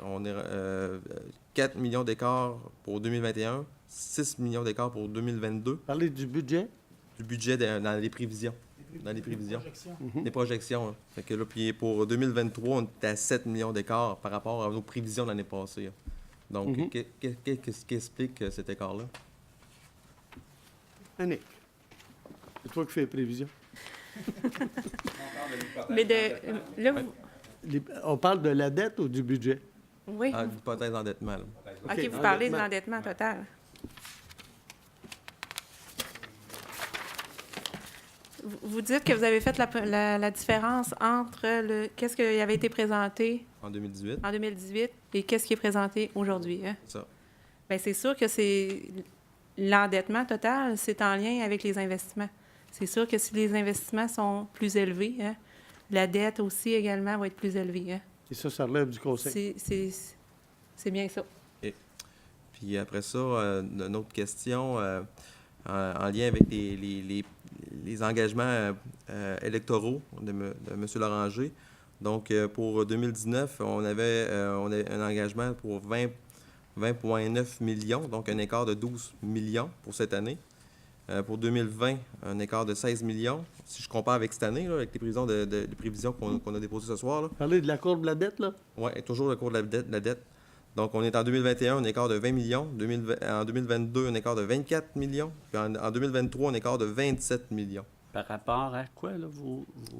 On est 4 millions d'écart pour 2021, 6 millions d'écart pour 2022. Parler du budget? Du budget dans les prévisions. Dans les prévisions. Les projections. Hein. Fait que là, puis pour 2023, on est à 7 millions d'écart par rapport à nos prévisions de l'année passée. Hein. Donc, qu'est-ce qui explique cet écart-là? Annick, c'est toi qui fais les prévisions. Mais là, On parle de la dette ou du budget? oui, L'hypothèse d'endettement. là. OK, vous parlez de l'endettement total. Vous dites que vous avez fait la différence entre qu'est-ce qui avait été présenté En 2018. en 2018 et qu'est-ce qui est présenté aujourd'hui. Hein? C'est ça. Bien, c'est sûr que l'endettement total, c'est en lien avec les investissements. C'est sûr que si les investissements sont plus élevés, hein, la dette aussi également va être plus élevée. Hein? Et ça relève du conseil. C'est bien ça. Puis après ça, une autre question en lien avec les engagements électoraux de M. Loranger. Donc, pour 2019, on avait un engagement pour 20,9 millions, donc un écart de 12 millions pour cette année. Pour 2020, un écart de 16 millions. Si je compare avec cette année, là, avec les prévisions qu'on a déposées ce soir. Parler de la courbe de la dette, là? Oui, toujours le cours de la dette. Donc, on est en 2021, un écart de 20 millions. En 2022, un écart de 24 millions. Puis en 2023, un écart de 27 millions. Par rapport à quoi, là,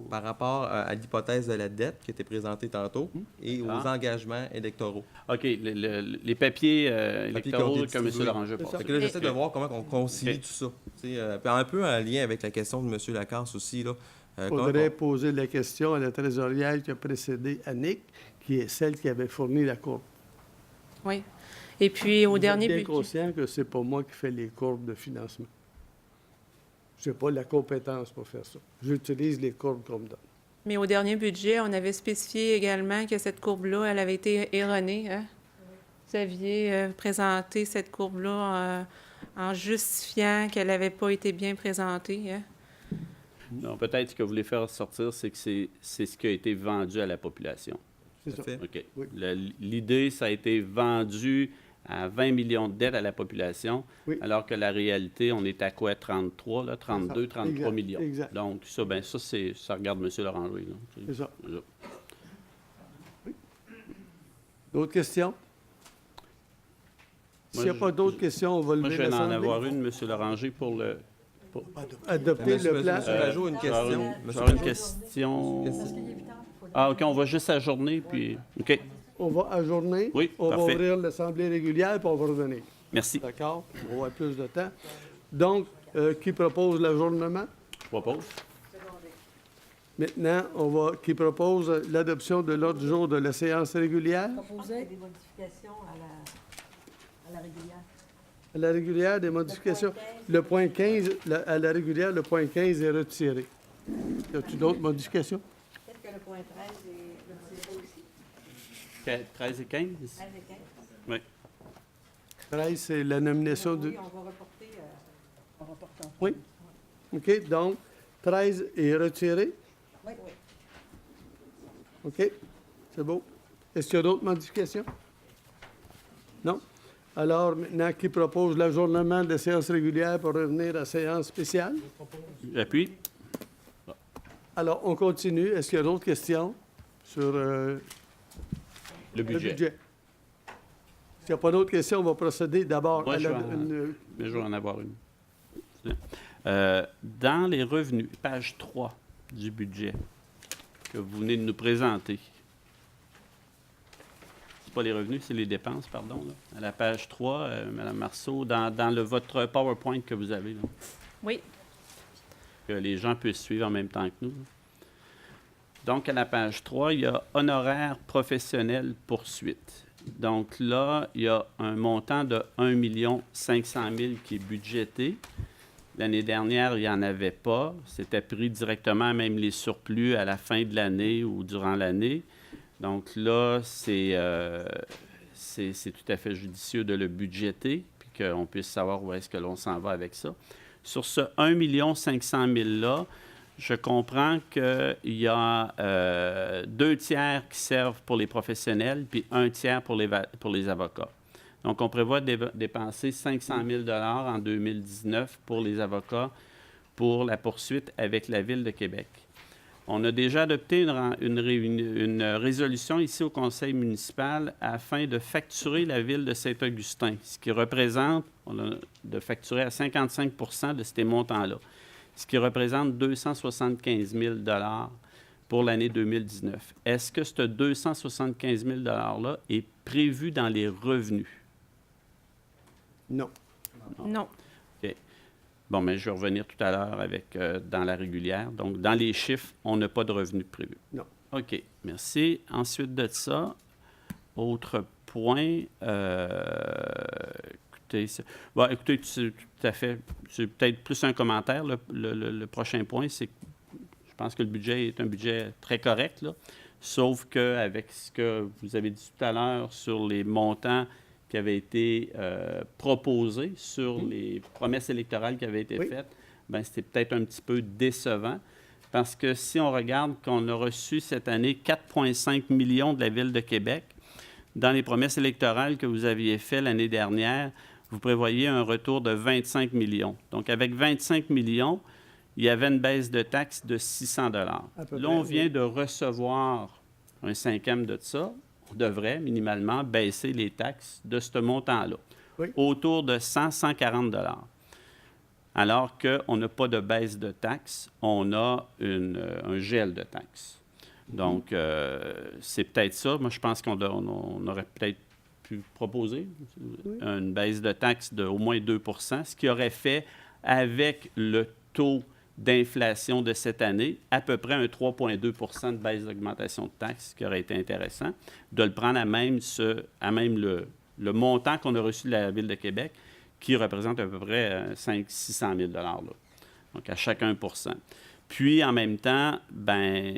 Par rapport à l'hypothèse de la dette qui était présentée tantôt et aux Ah. engagements électoraux. OK, les papiers électoraux qu'on que M. distribue. Loranger C'est ça. passe. Fait que là, j'essaie de voir comment on concilie Ok. tout ça. Puis un peu en lien avec la question de M. Lacasse aussi. Là. Il Comment faudrait poser la question à la trésorière qui a précédé Annick, qui est celle qui avait fourni la courbe. Oui. Et puis, au Vous êtes dernier bien budget... conscient que c'est pas moi qui fais les courbes de financement. Je n'ai pas la compétence pour faire ça. J'utilise les courbes qu'on me donne. Mais au dernier budget, on avait spécifié également que cette courbe-là, elle avait été erronée. Hein? Vous aviez présenté cette courbe-là en justifiant qu'elle n'avait pas été bien présentée. Hein? Non, peut-être ce que vous voulez faire sortir, c'est que c'est ce qui a été vendu à la population. C'est ça. Fait. OK. Oui. L'idée, ça a été vendu à 20 millions de dettes à la population, Oui. alors que la réalité, on est à quoi? 33, là, 32, C'est ça. 33 Exact. millions. Exact. Donc, ça regarde M. Loranger. Là. C'est ça. D'autres questions? S'il n'y a je- pas d'autres questions, on va Moi, lever je vais en l'Assemblée. avoir une, M. Loranger, pour le... Adopter le plan. Monsieur Pajot, une je vais avoir question. une- je vais Monsieur avoir une Pajot. question... Ah, OK, on va juste ajourner, puis... OK, On va ajourner. Oui, On va parfait. ouvrir l'Assemblée régulière, puis on va revenir. merci. D'accord? On va avoir plus de temps. Donc, qui propose l'ajournement? Je propose. Maintenant, qui propose l'adoption de l'ordre du jour de la séance régulière? Proposer des modifications à la régulière. À la régulière, des modifications. Le point 15, à la régulière, le point 15 est retiré. Y a-t-il d'autres modifications? Peut-être que le point 13 est retiré aussi. 13 et 15? 13 et 15. Oui. 13, c'est la nomination du... Oui, on va reporter. On reporte. Oui. OK, donc 13 est retiré. Oui, oui. OK, c'est beau. Est-ce qu'il y a d'autres modifications? Non? Alors, maintenant, qui propose l'ajournement de la séance régulière pour revenir à la séance spéciale? J'appuie. Alors, on continue. Est-ce qu'il y a d'autres questions sur Le le budget. budget? S'il n'y a pas d'autres questions, on va procéder d'abord Moi, à je la... vais en- une- Mais je vais en avoir une. Dans les revenus, page 3 du budget que vous venez de nous présenter, c'est pas les revenus, c'est les dépenses, pardon. Là. À la page 3, Mme Marceau, dans votre PowerPoint que vous avez, là, Oui. que les gens puissent suivre en même temps que nous. Là. Donc, à la page 3, il y a honoraires professionnels poursuite. Donc là, il y a un montant de 1 500 000 qui est budgété. L'année dernière, il n'y en avait pas. C'était pris directement, même les surplus, à la fin de l'année ou durant l'année. Donc là, c'est tout à fait judicieux de le budgéter, puis qu'on puisse savoir où est-ce que l'on s'en va avec ça. Sur ce 1 500 000-là, je comprends qu'il y a 2 tiers qui servent pour les professionnels, puis 1 tiers pour les avocats. Donc, on prévoit dépenser 500 000 en 2019 pour les avocats pour la poursuite avec la Ville de Québec. On a déjà adopté une résolution ici au Conseil municipal afin de facturer la Ville de Saint-Augustin, ce qui représente, de facturer à 55 de ces montants-là, ce qui représente 275 000 pour l'année 2019. Est-ce que ce 275 000 $-là est prévu dans les revenus? Non. Non. OK. Bon, mais je vais revenir tout à l'heure avec dans la régulière. Donc, dans les chiffres, on n'a pas de revenus prévus. Non. OK. Merci. Ensuite de ça, autre point. Écoutez, tout à fait. C'est peut-être plus un commentaire. Le prochain point, c'est que je pense que le budget est un budget très correct, là. Sauf qu'avec ce que vous avez dit tout à l'heure sur les montants qui avaient été proposés, sur les promesses électorales qui avaient été Oui. faites, bien, c'était peut-être un petit peu décevant. Parce que si on regarde qu'on a reçu cette année 4,5 millions de la Ville de Québec, dans les promesses électorales que vous aviez faites l'année dernière, vous prévoyez un retour de 25 millions. Donc, avec 25 millions, il y avait une baisse de taxes de 600 $. Là, peu on près, vient oui. de recevoir un cinquième de ça. On devrait minimalement baisser les taxes de ce montant-là, Oui. autour de 140 $. Alors qu'on n'a pas de baisse de taxes, on a un gel de taxes. Donc, c'est peut-être ça. Moi, je pense qu'on aurait peut-être pu proposer une baisse de taxes d'au moins 2 %, ce qui aurait fait, avec le taux d'inflation de cette année, à peu près un 3,2 % de baisse d'augmentation de taxes, ce qui aurait été intéressant, de le prendre à même le montant qu'on a reçu de la Ville de Québec, qui représente à peu près 500 000 $, là. Donc, à chaque 1 %. Puis, en même temps, ben,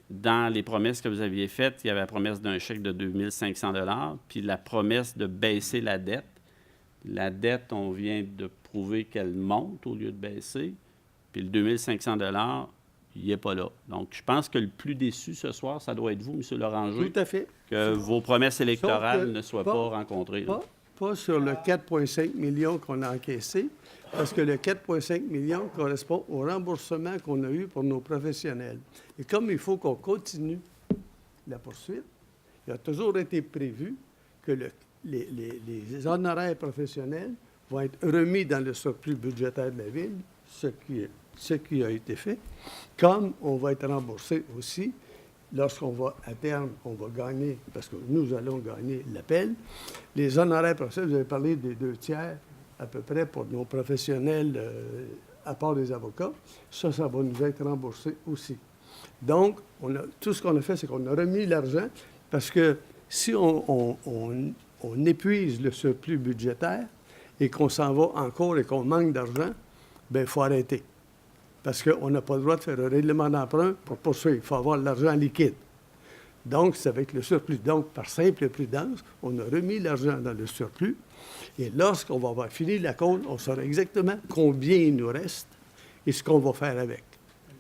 dans les promesses que vous aviez faites, il y avait la promesse d'un chèque de 2 500 $, puis la promesse de baisser la dette. La dette, on vient de prouver qu'elle monte au lieu de baisser. Puis le 2 500 $, il n'est pas là. Donc, je pense que le plus déçu ce soir, ça doit être vous, M. Loranger, Tout à fait. que vos promesses électorales Sauf que ne soient pas- pas rencontrées. là. Pas sur le 4,5 millions qu'on a encaissé, parce que le 4,5 millions correspond au remboursement qu'on a eu pour nos professionnels. Et comme il faut qu'on continue la poursuite, Il a toujours été prévu que les honoraires professionnels vont être remis dans le surplus budgétaire de la Ville, ce qui a été fait, comme on va être remboursé aussi lorsqu'on va, à terme, on va gagner, parce que nous allons gagner l'appel. Les honoraires professionnels, vous avez parlé des 2 tiers à peu près pour nos professionnels, à part les avocats, ça va nous être remboursé aussi. Donc, tout ce qu'on a fait, c'est qu'on a remis l'argent, parce que si on épuise le surplus budgétaire et qu'on s'en va en cours et qu'on manque d'argent, bien, il faut arrêter. Parce qu'on n'a pas le droit de faire un règlement d'emprunt pour poursuivre. Il faut avoir l'argent liquide. Donc, c'est avec le surplus. Donc, par simple prudence, on a remis l'argent dans le surplus. Et lorsqu'on va avoir fini la compte, on saura exactement combien il nous reste et ce qu'on va faire avec.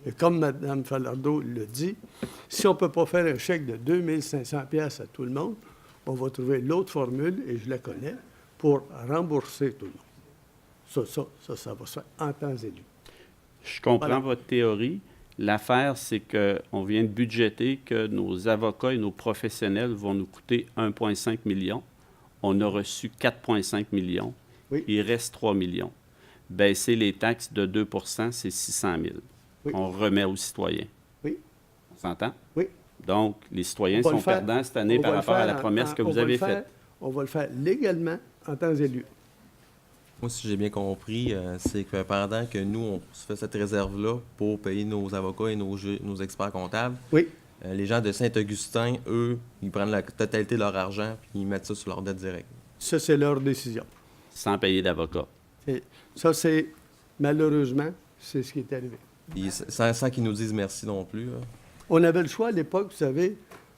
Et comme Mme Falardeau le dit, si on ne peut pas faire un chèque de 2500 $ à tout le monde, on va trouver l'autre formule, et je la connais, pour rembourser tout le monde. Ça va se faire en temps et lieu. Je comprends Voilà. votre théorie. L'affaire, c'est qu'on vient de budgéter que nos avocats et nos professionnels vont nous coûter 1,5 million. On a reçu 4,5 millions. Oui. Il reste 3 millions. Baisser les taxes de 2 c'est 600 000. Oui. On remet aux citoyens. Oui. On s'entend? Oui. Donc, les citoyens On va sont le faire. perdants cette année On par va le rapport à faire la promesse que vous avez faite. On va le faire légalement en temps et lieu. Moi, si j'ai bien compris, c'est que pendant que nous, on se fait cette réserve-là pour payer nos avocats et nos experts comptables, Oui. les gens de Saint-Augustin, eux, ils prennent la totalité de leur argent puis ils mettent ça sur leur dette directe. Ça, c'est leur décision. Sans payer d'avocat. Ça, c'est, malheureusement, c'est ce qui est arrivé. Puis sans qu'ils nous disent merci non plus. Là. On avait le choix à l'époque, vous savez,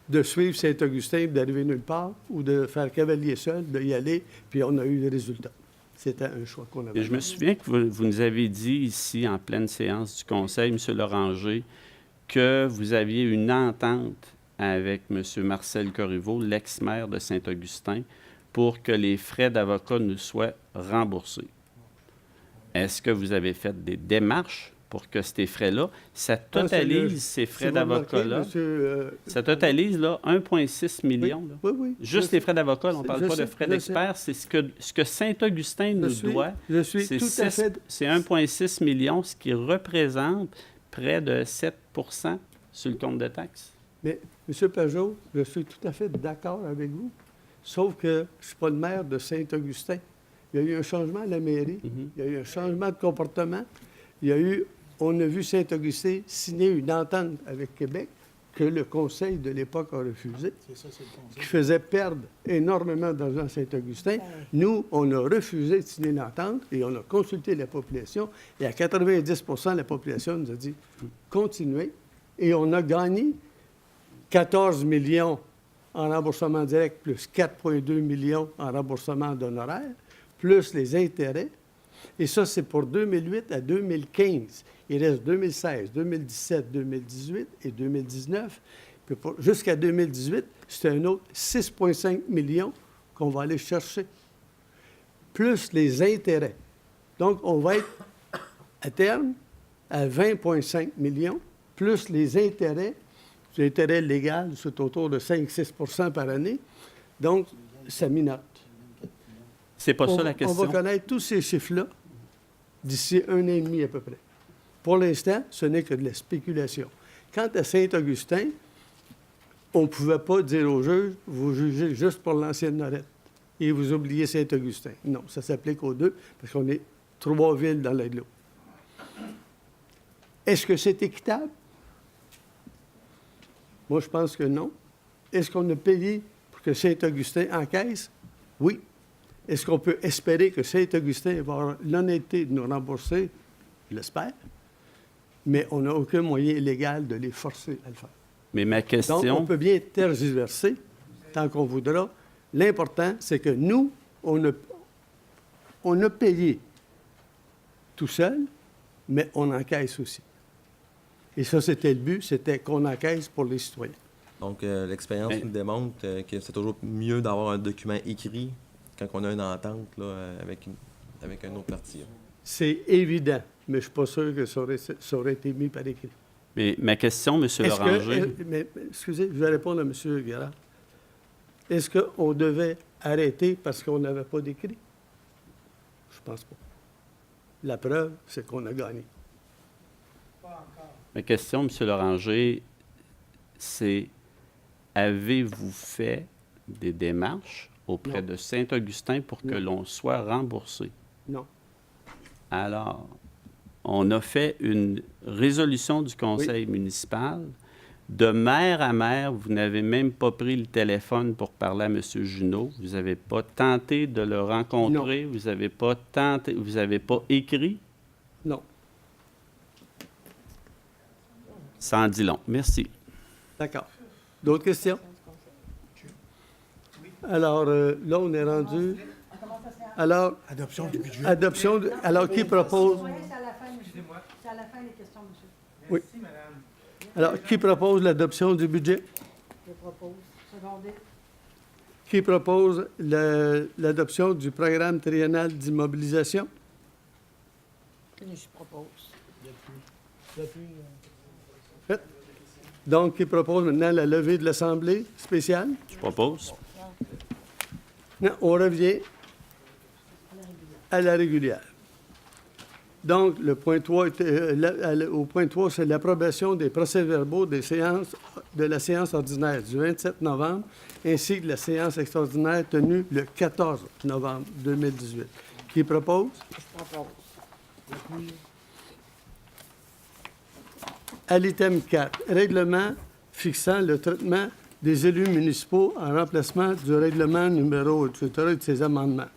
de suivre Saint-Augustin, d'arriver nulle part, ou de faire cavalier seul, d'y aller, puis on a eu les résultats. C'était un choix qu'on avait. Et je me souviens que vous nous avez dit ici, en pleine séance du Conseil, M. Loranger, que vous aviez une entente avec M. Marcel Corriveau, l'ex-maire de Saint-Augustin, pour que les frais d'avocat nous soient remboursés. Est-ce que vous avez fait des démarches pour que ces frais-là, ça totalise ces frais d'avocat-là? Ça totalise là 1,6 million. Là. Oui, oui. Juste les frais d'avocat, on ne parle je pas de sais, frais je d'expert. C'est ce que Saint-Augustin nous doit. Je suis C'est tout à fait... C'est 1,6 million, ce qui représente près de 7 sur le compte de taxes. Mais, M. Pajot, je suis tout à fait d'accord avec vous, sauf que je ne suis pas le maire de Saint-Augustin. Il y a eu un changement à la mairie, il y a eu un changement de comportement, on a vu Saint-Augustin signer une entente avec Québec que le conseil de l'époque a refusé, qui faisait perdre énormément d'argent à Saint-Augustin. Nous, on a refusé de signer l'entente et on a consulté la population, et à 90 la population nous a dit « continuez ». Et on a gagné 14 millions en remboursement direct, plus 4,2 millions en remboursement d'honoraires, plus les intérêts. Et ça, c'est pour 2008 à 2015. Il reste 2016, 2017, 2018 et 2019. Puis jusqu'à 2018, c'est un autre 6,5 millions qu'on va aller chercher, plus les intérêts. Donc, on va être à terme à 20,5 millions, plus les intérêts légaux, c'est autour de 5-6 par année. Donc, ça minote. C'est pas ça la question. On va connaître tous ces chiffres-là d'ici 1 an et demi à peu près. Pour l'instant, ce n'est que de la spéculation. Quant à Saint-Augustin, on ne pouvait pas dire au juge, vous jugez juste pour l'ancienne Norette et vous oubliez Saint-Augustin. Non, ça s'applique aux deux parce qu'on est 3 villes dans l'agglo. Est-ce que c'est équitable? Moi, je pense que non. Est-ce qu'on a payé pour que Saint-Augustin encaisse? Oui. Est-ce qu'on peut espérer que Saint-Augustin va avoir l'honnêteté de nous rembourser? Je l'espère. Mais on n'a aucun moyen légal de les forcer à le faire. Mais ma question... Donc, on peut bien tergiverser tant qu'on voudra. L'important, c'est que nous, on a payé tout seul, mais on encaisse aussi. Et ça, c'était le but, c'était qu'on encaisse pour les citoyens. Donc, l'expérience nous démontre que c'est toujours mieux d'avoir un document écrit quand on a une entente là, avec un autre parti. Là. C'est évident, mais je ne suis pas sûr que ça aurait été mis par écrit. Mais ma question, M. Loranger... excusez, je vais répondre à M. Guérard. Est-ce qu'on devait arrêter parce qu'on n'avait pas d'écrit? Je pense pas. La preuve, c'est qu'on a gagné. Ma question, M. Loranger, c'est avez-vous fait des démarches auprès Non. de Saint-Augustin pour que Non. l'on soit remboursé? Non. Alors, on a fait une résolution du conseil municipal. De maire à maire, vous n'avez même pas pris le téléphone pour parler à M. Junot. Vous n'avez pas tenté de le rencontrer. Vous n'avez pas tenté, vous n'avez pas écrit. Non. Ça en dit long. Merci. D'accord. D'autres questions? Alors, là, on est rendu... Alors, Adoption du budget. adoption... Alors, qui propose... C'est à la fin, monsieur. C'est à la fin des questions, monsieur. Oui. Alors, qui propose l'adoption du budget? Je propose. Secondé. Qui propose l'adoption du programme triennal d'immobilisation? Je propose. Fait. Donc, qui propose maintenant la levée de l'Assemblée spéciale? Je propose. Non, on revient à la régulière. Donc, le point 3, au point 3, c'est l'approbation des procès-verbaux des séances, de la séance ordinaire du 27 novembre, ainsi que la séance extraordinaire tenue le 14 novembre 2018. Qui propose? Je propose. À l'item 4, règlement fixant le traitement des élus municipaux en remplacement du règlement numéro, etc., et de ses amendements.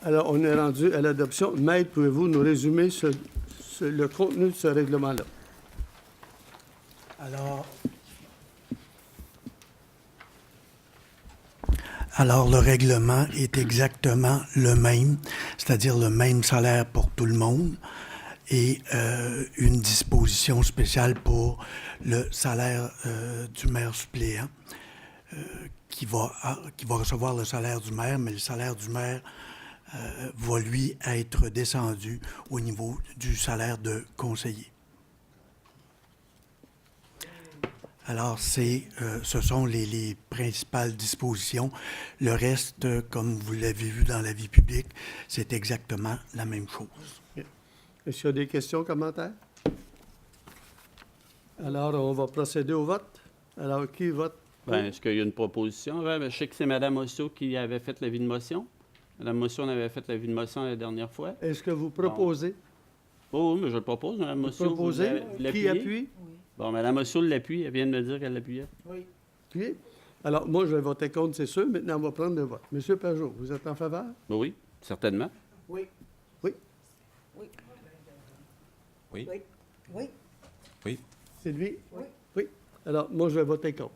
Alors, on est rendu à l'adoption. Maître, pouvez-vous nous résumer le contenu de ce règlement-là? Alors, le règlement est exactement le même, c'est-à-dire le même salaire pour tout le monde et une disposition spéciale pour le salaire du maire suppléant qui va recevoir le salaire du maire, mais le salaire du maire va, lui, être descendu au niveau du salaire de conseiller. Alors, ce sont les principales dispositions. Le reste, comme vous l'avez vu dans la vie publique, c'est exactement la même chose. Est-ce qu'il y a des questions, commentaires? Alors, on va procéder au vote. Alors, qui vote? Bien, est-ce qu'il y a une proposition? Ouais, je sais que c'est Mme Ossio qui avait fait l'avis de motion. Mme Motion avait fait l'avis de motion la dernière fois. Est-ce que vous proposez? Oh, oui, mais je le propose, Mme Mossio. Proposez? Vous Qui l'appuyez? appuie? Bon, Mme Mossio l'appuie. Elle vient de me dire qu'elle l'appuyait. Puis, alors, moi, je vais voter contre, c'est sûr. Maintenant, on va prendre le vote. Monsieur Pajot, vous êtes en faveur? Ben oui, certainement. Oui. Oui. Oui. Oui. Oui. Oui. C'est lui? Oui. Oui. Alors, moi, je vais voter contre.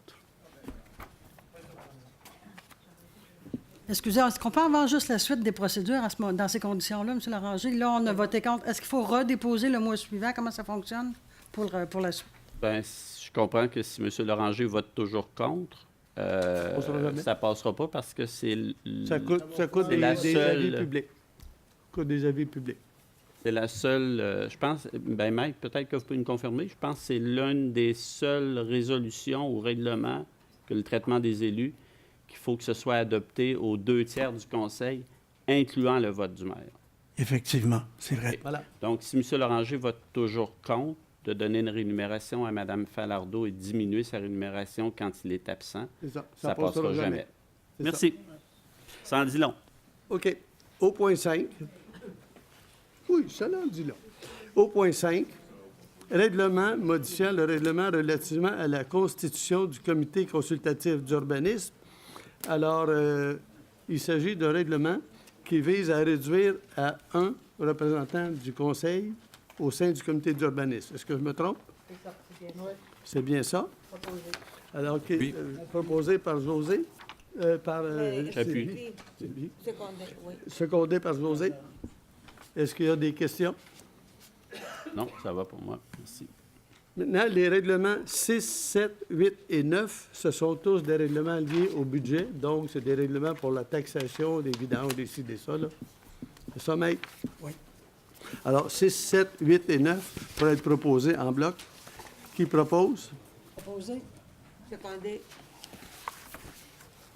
Excusez, est-ce qu'on peut avoir juste la suite des procédures dans ces conditions-là, M. Loranger? Là, on a voté contre. Est-ce qu'il faut redéposer le mois suivant? Comment ça fonctionne pour la suite? Bien, je comprends que si M. Loranger vote toujours contre, ça passera pas parce que c'est Ça coûte c'est des la avis seule- publics. Ça coûte des avis publics. c'est la seule, je pense, bien, Mike, peut-être que vous pouvez nous confirmer, je pense que c'est l'une des seules résolutions ou règlements que le traitement des élus, qu'il faut que ce soit adopté aux 2/3 du conseil, incluant le vote du maire. Effectivement, c'est vrai. Voilà. Donc, si M. Loranger vote toujours contre de donner une rémunération à Mme Falardeau et diminuer sa rémunération quand il est absent, C'est ça. ça ne passera jamais. C'est Merci. Ça en dit long. OK. Au point 5. Oui, ça en dit long. Au point 5, règlement modifiant le règlement relativement à la constitution du comité consultatif d'urbanisme. Alors, il s'agit d'un règlement qui vise à réduire à un représentant du conseil au sein du comité d'urbanisme. Est-ce que je me trompe? C'est ça, c'est bien. Oui. C'est bien ça? Proposé. Alors, Oui. proposé par José, J'appuie. Sylvie. Secondé, oui. Secondé par José. Est-ce qu'il y a des questions? Non, ça va pour moi. Merci. Maintenant, les règlements 6, 7, 8 et 9, ce sont tous des règlements liés au budget. Donc, c'est des règlements pour la taxation des vidanges, des ci, des ça. Là. C'est ça, mec? Oui. Alors, 6, 7, 8 et 9 pourraient être proposés en bloc. Qui propose? Proposé. Secondé.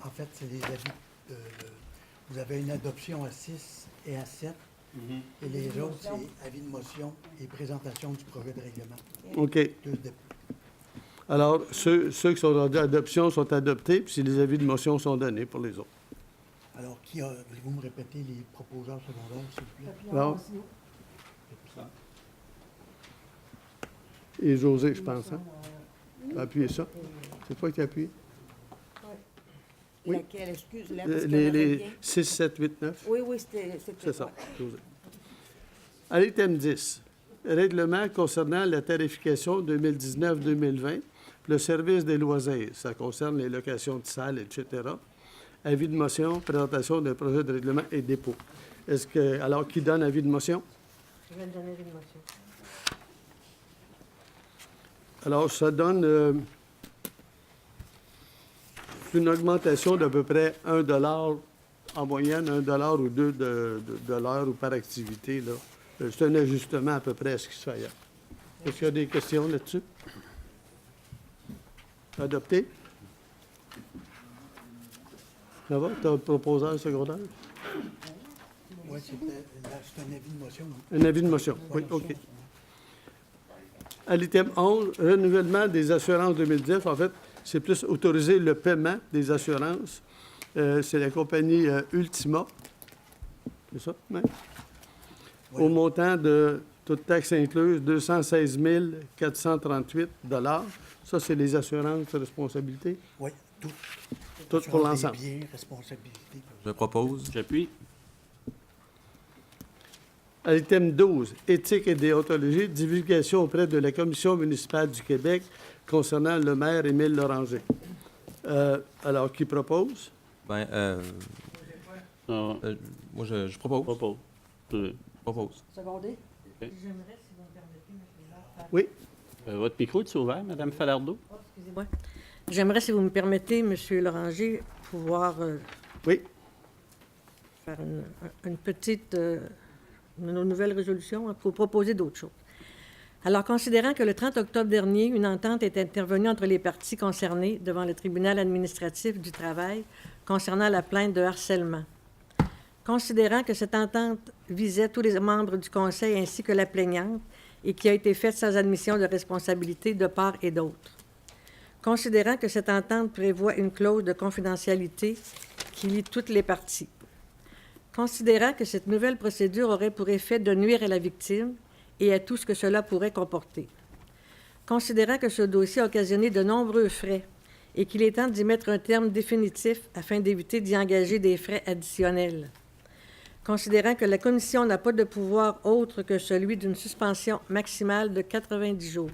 En fait, c'est les avis. Vous avez une adoption à 6 et à 7. Et les autres, c'est avis de motion et présentation du projet de règlement. OK. 2 dépôts. Alors, ceux qui sont rendus à adoption sont adoptés, puis si les avis de motion sont donnés pour les autres. Alors, voulez-vous me répéter les proposeurs secondaires, s'il vous plaît? Non? Et José, je pense, hein? Tu as appuyé ça? C'est toi qui as appuyé? Oui. Laquelle, excuse-la, parce que Les 6, 7, 8, 9? Oui, c'était C'est ça, José. À l'item 10, règlement concernant la tarification 2019-2020, le service des loisirs. Ça concerne les locations de salles, etc. Avis de motion, présentation d'un projet de règlement et dépôt. Alors, qui donne avis de motion? Je vais donner une motion. Alors, ça donne une augmentation d'à peu près 1 $ en moyenne, 1 $ ou 2 de l'heure ou par activité, là. C'est un ajustement à peu près à ce qui se fait ailleurs. Est-ce qu'il y a des questions là-dessus? Adopté? Ça va? Tu as un proposeur secondaire? Oui, c'est un avis de motion. Un avis de motion, oui, OK. À l'item 11, renouvellement des assurances 2010. En fait, c'est plus autoriser le paiement des assurances. C'est la compagnie Ultima. C'est ça? Oui. Oui. Au montant de toute taxe incluse, 216 438 $. Ça, c'est les assurances de responsabilité. Oui, tout. Tout pour l'ensemble. Biens, responsabilité. Je propose. J'appuie. À l'item 12, éthique et déontologie, divulgation auprès de la Commission municipale du Québec concernant le maire Émile Loranger. Alors, qui propose? Ben, moi, je propose. Propose. Propose. Secondé? J'aimerais, si vous me permettez, M. Laure, Oui. Votre micro est ouvert, Mme Falardeau? excusez-moi. J'aimerais, si vous me permettez, M. Loranger, pouvoir Oui. faire une petite une nouvelle résolution pour proposer d'autres choses. Alors, considérant que le 30 octobre dernier, une entente est intervenue entre les parties concernées devant le tribunal administratif du travail concernant la plainte de harcèlement. Considérant que cette entente visait tous les membres du conseil ainsi que la plaignante et qui a été faite sans admission de responsabilité de part et d'autre. Considérant que cette entente prévoit une clause de confidentialité qui lie toutes les parties. Considérant que cette nouvelle procédure aurait pour effet de nuire à la victime et à tout ce que cela pourrait comporter. Considérant que ce dossier a occasionné de nombreux frais et qu'il est temps d'y mettre un terme définitif afin d'éviter d'y engager des frais additionnels. Considérant que la Commission n'a pas de pouvoir autre que celui d'une suspension maximale de 90 jours.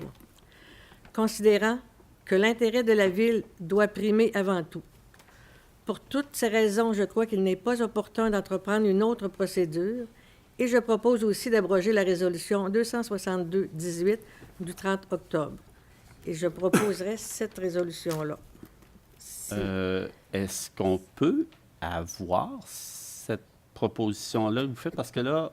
Considérant que l'intérêt de la Ville doit primer avant tout. Pour toutes ces raisons, je crois qu'il n'est pas opportun d'entreprendre une autre procédure et je propose aussi d'abroger la résolution 262-18 du 30 octobre. Et je proposerai cette résolution-là. Est-ce qu'on peut avoir cette proposition-là que vous faites? Parce que là,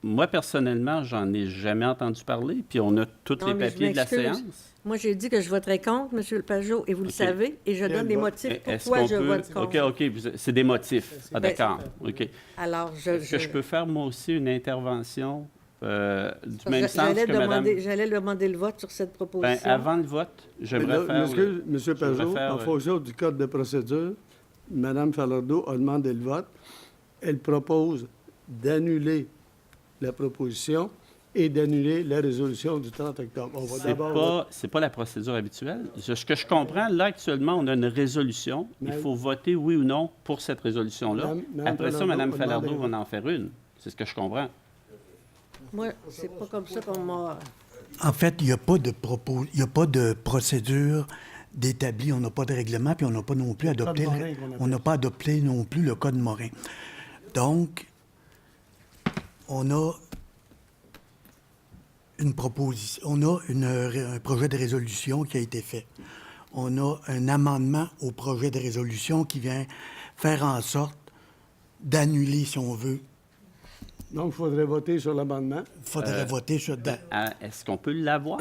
moi, personnellement, j'en ai jamais entendu parler, puis on a tous Non, les mais je papiers de la m'excuse. séance. Moi, j'ai dit que je voterais contre, M. Pajot, et vous le OK. savez, et je donne des motifs Est-ce pourquoi qu'on je peut... vote contre. OK, c'est des motifs. Ah, d'accord. OK. Alors, Est-ce que je peux faire, moi aussi, une intervention du même sens J'allais que Mme... demander le vote sur cette proposition. Ben, avant le vote, j'aimerais faire... M. Pajot, en fonction du code de procédure, Mme Falardeau a demandé le vote. Elle propose d'annuler la proposition et d'annuler la résolution du 30 octobre. On va d'abord... C'est pas la procédure habituelle. Ce que je comprends, là, actuellement, on a une résolution. Il faut voter oui ou non pour cette résolution-là. Après ça, Mme Falardeau va en faire une. C'est ce que je comprends. Moi, c'est pas comme ça qu'on m'a... En fait, il n'y a pas de procédure d'établi, on n'a pas de règlement, puis on n'a pas non plus adopté... On n'a pas adopté non plus le Code Morin. Donc, on a une proposition, on a un projet de résolution qui a été fait. On a un amendement au projet de résolution qui vient faire en sorte d'annuler, si on veut. Donc, il faudrait voter sur l'amendement. Il faudrait voter sur... Est-ce qu'on peut l'avoir?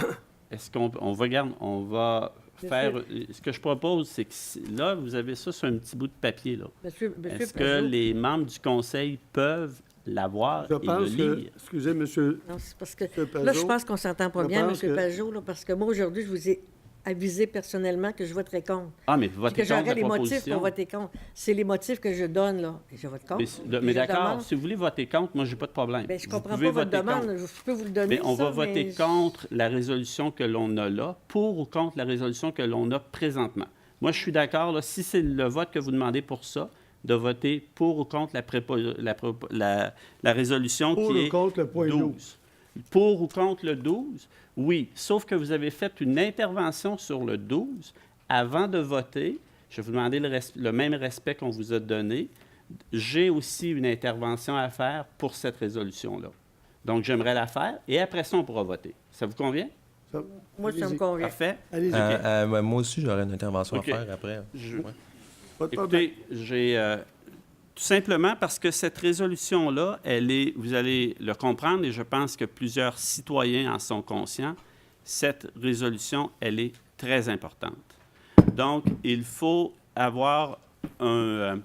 Est-ce qu'on va faire... Ce que je propose, c'est que là, vous avez ça sur un petit bout de papier, là. Monsieur Est-ce que Pajot. les membres du conseil peuvent l'avoir Je et le pense que, lire? excusez, monsieur, Non, c'est parce que monsieur Pajot, là, je pense qu'on s'entend pas je bien, pense M. que- Pajot, là, parce que moi, aujourd'hui, je vous ai avisé personnellement que je voterais contre. Ah, mais vous Puis votez que contre j'aurais la les motifs proposition. pour voter contre. C'est les motifs que je donne, là. Et je vote contre. Mais Puis je d'accord, demande- si vous voulez voter contre, moi, j'ai pas de problème. Ben, je Vous comprends pouvez pas votre voter demande. contre. Je peux vous le donner, Mais on va ça, voter mais- contre la résolution que l'on a là, pour ou contre la résolution que l'on a présentement. Moi, je suis d'accord, là, si c'est le vote que vous demandez pour ça, de voter pour ou contre la résolution pour qui ou est contre le point 12. Pour ou contre le 12, oui. Sauf que vous avez fait une intervention sur le 12 avant de voter. Je vais vous demander le même respect qu'on vous a donné. J'ai aussi une intervention à faire pour cette résolution-là. Donc, j'aimerais la faire et après ça, on pourra voter. Ça vous convient? Moi, ça me Allez-y. convient. Parfait. Allez-y. Moi aussi, j'aurais une intervention OK. à faire après. Ouais. Pas de problème. Écoutez, j'ai tout simplement parce que cette résolution-là, vous allez le comprendre et je pense que plusieurs citoyens en sont conscients, cette résolution, elle est très importante. Donc, il faut avoir une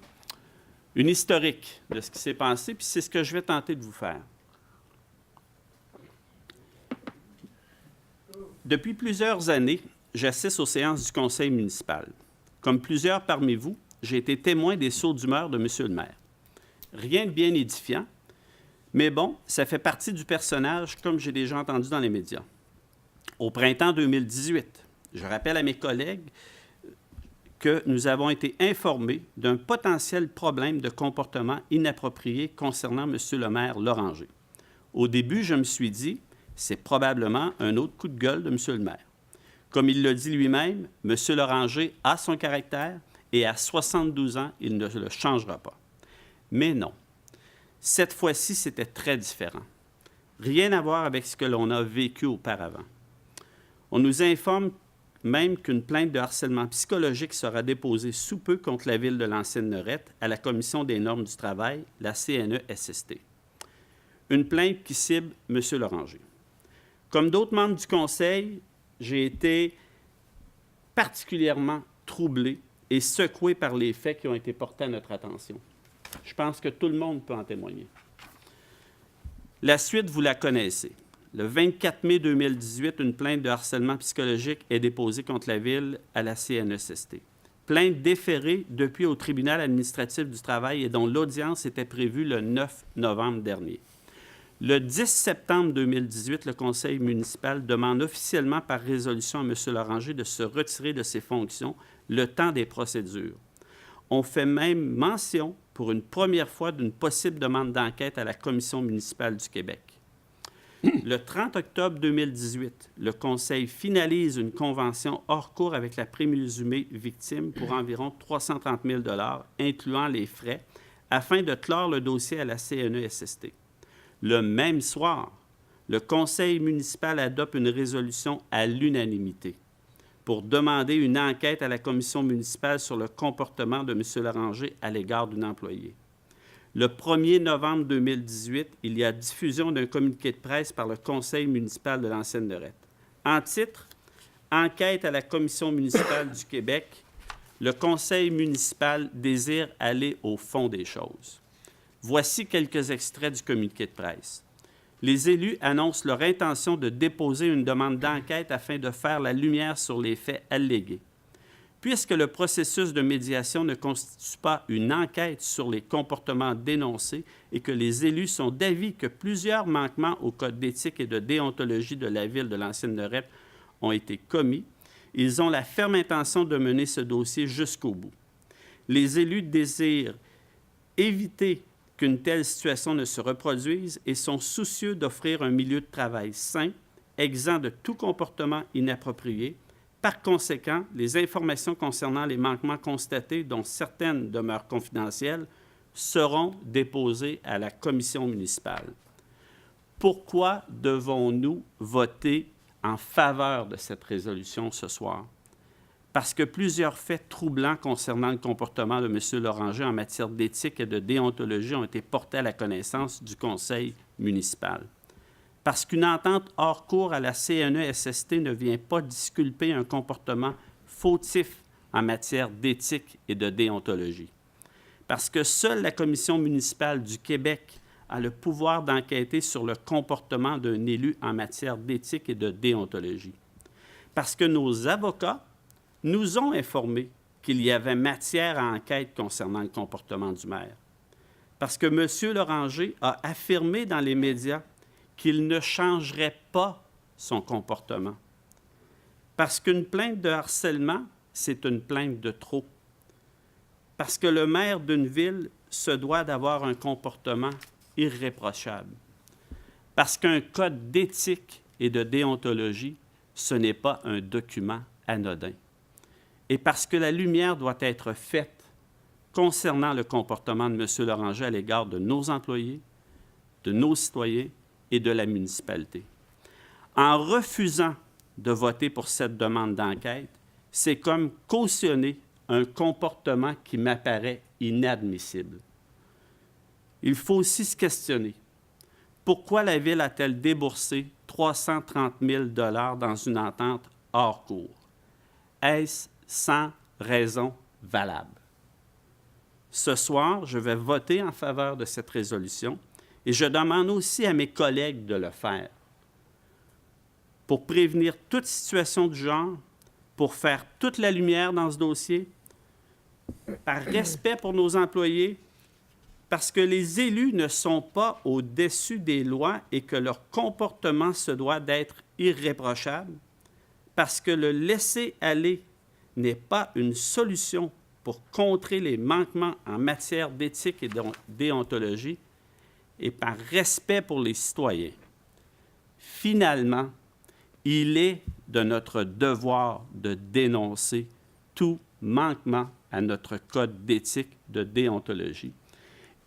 historique de ce qui s'est passé, puis c'est ce que je vais tenter de vous faire. Depuis plusieurs années, j'assiste aux séances du conseil municipal. Comme plusieurs parmi vous, j'ai été témoin des sauts d'humeur de M. le maire. Rien de bien édifiant, mais bon, ça fait partie du personnage, comme j'ai déjà entendu dans les médias. Au printemps 2018, je rappelle à mes collègues que nous avons été informés d'un potentiel problème de comportement inapproprié concernant M. le maire Loranger. Au début, je me suis dit, c'est probablement un autre coup de gueule de M. le maire. Comme il l'a dit lui-même, M. Loranger a son caractère et à 72 ans, il ne le changera pas. Mais non. Cette fois-ci, c'était très différent. Rien à voir avec ce que l'on a vécu auparavant. On nous informe même qu'une plainte de harcèlement psychologique sera déposée sous peu contre la ville de l'Ancienne-Lorette à la Commission des normes du travail, la CNESST. Une plainte qui cible M. Loranger. Comme d'autres membres du Conseil, j'ai été particulièrement troublé et secoué par les faits qui ont été portés à notre attention. Je pense que tout le monde peut en témoigner. La suite, vous la connaissez. Le 24 mai 2018, une plainte de harcèlement psychologique est déposée contre la Ville à la CNESST. Plainte déférée depuis au tribunal administratif du travail et dont l'audience était prévue le 9 novembre dernier. Le 10 septembre 2018, le conseil municipal demande officiellement par résolution à M. Loranger de se retirer de ses fonctions le temps des procédures. On fait même mention, pour une première fois, d'une possible demande d'enquête à la Commission municipale du Québec. Le 30 octobre 2018, le Conseil finalise une convention hors cours avec la présumée victime pour environ 330 000 $, incluant les frais, afin de clore le dossier à la CNESST. Le même soir, le Conseil municipal adopte une résolution à l'unanimité pour demander une enquête à la Commission municipale sur le comportement de M. Loranger à l'égard d'une employée. Le 1er novembre 2018, il y a diffusion d'un communiqué de presse par le Conseil municipal de l'Ancienne-Lorette. En titre, « Enquête à la Commission municipale du Québec, le Conseil municipal désire aller au fond des choses. » Voici quelques extraits du communiqué de presse. Les élus annoncent leur intention de déposer une demande d'enquête afin de faire la lumière sur les faits allégués. Puisque le processus de médiation ne constitue pas une enquête sur les comportements dénoncés et que les élus sont d'avis que plusieurs manquements au code d'éthique et de déontologie de la Ville de l'Ancienne-Lorette ont été commis, ils ont la ferme intention de mener ce dossier jusqu'au bout. Les élus désirent éviter qu'une telle situation ne se reproduise et sont soucieux d'offrir un milieu de travail sain, exempt de tout comportement inapproprié. Par conséquent, les informations concernant les manquements constatés, dont certaines demeurent confidentielles, seront déposées à la commission municipale. Pourquoi devons-nous voter en faveur de cette résolution ce soir? Parce que plusieurs faits troublants concernant le comportement de M. Loranger en matière d'éthique et de déontologie ont été portés à la connaissance du conseil municipal. Parce qu'une entente hors cours à la CNESST ne vient pas disculper un comportement fautif en matière d'éthique et de déontologie. Parce que seule la Commission municipale du Québec a le pouvoir d'enquêter sur le comportement d'un élu en matière d'éthique et de déontologie. Parce que nos avocats nous ont informés qu'il y avait matière à enquête concernant le comportement du maire. Parce que M. Loranger a affirmé dans les médias qu'il ne changerait pas son comportement. Parce qu'une plainte de harcèlement, c'est une plainte de trop. Parce que le maire d'une ville se doit d'avoir un comportement irréprochable. Parce qu'un code d'éthique et de déontologie, ce n'est pas un document anodin. Et parce que la lumière doit être faite concernant le comportement de M. Loranger à l'égard de nos employés, de nos citoyens et de la municipalité. En refusant de voter pour cette demande d'enquête, c'est comme cautionner un comportement qui m'apparaît inadmissible. Il faut aussi se questionner. Pourquoi la Ville a-t-elle déboursé 330 000 $ dans une entente hors cours? Est-ce sans raison valable? Ce soir, je vais voter en faveur de cette résolution et je demande aussi à mes collègues de le faire pour prévenir toute situation du genre, pour faire toute la lumière dans ce dossier, par respect pour nos employés, parce que les élus ne sont pas au-dessus des lois et que leur comportement se doit d'être irréprochable, parce que le laisser-aller n'est pas une solution pour contrer les manquements en matière d'éthique et de déontologie, et par respect pour les citoyens. Finalement, il est de notre devoir de dénoncer tout manquement à notre code d'éthique de déontologie.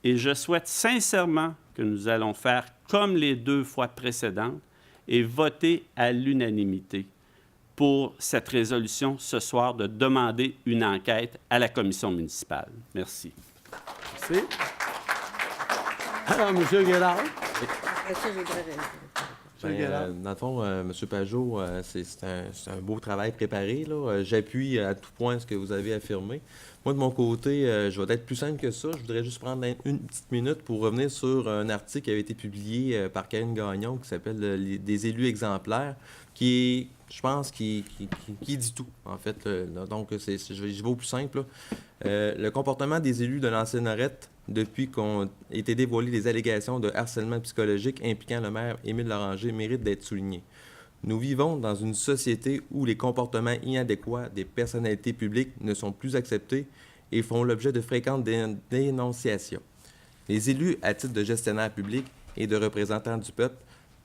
Et je souhaite sincèrement que nous allons faire comme les 2 fois précédentes et voter à l'unanimité pour cette résolution ce soir de demander une enquête à la commission municipale. Merci. Merci. Alors, M. Guérard. Après ça, je voudrais Dans le fond, M. Pajot, c'est un beau travail préparé, là. J'appuie à tout point ce que vous avez affirmé. Moi, de mon côté, je vais être plus simple que ça. Je voudrais juste prendre une petite minute pour revenir sur un article qui avait été publié par Karine Gagnon qui s'appelle « Des élus exemplaires », qui, je pense, qui dit tout, en fait. Donc, je vais au plus simple, là. Le comportement des élus de l'ancienne arrête depuis qu'ont été dévoilées les allégations de harcèlement psychologique impliquant le maire Émile Loranger mérite d'être souligné. Nous vivons dans une société où les comportements inadéquats des personnalités publiques ne sont plus acceptés et font l'objet de fréquentes dénonciations. Les élus, à titre de gestionnaires publics et de représentants du peuple,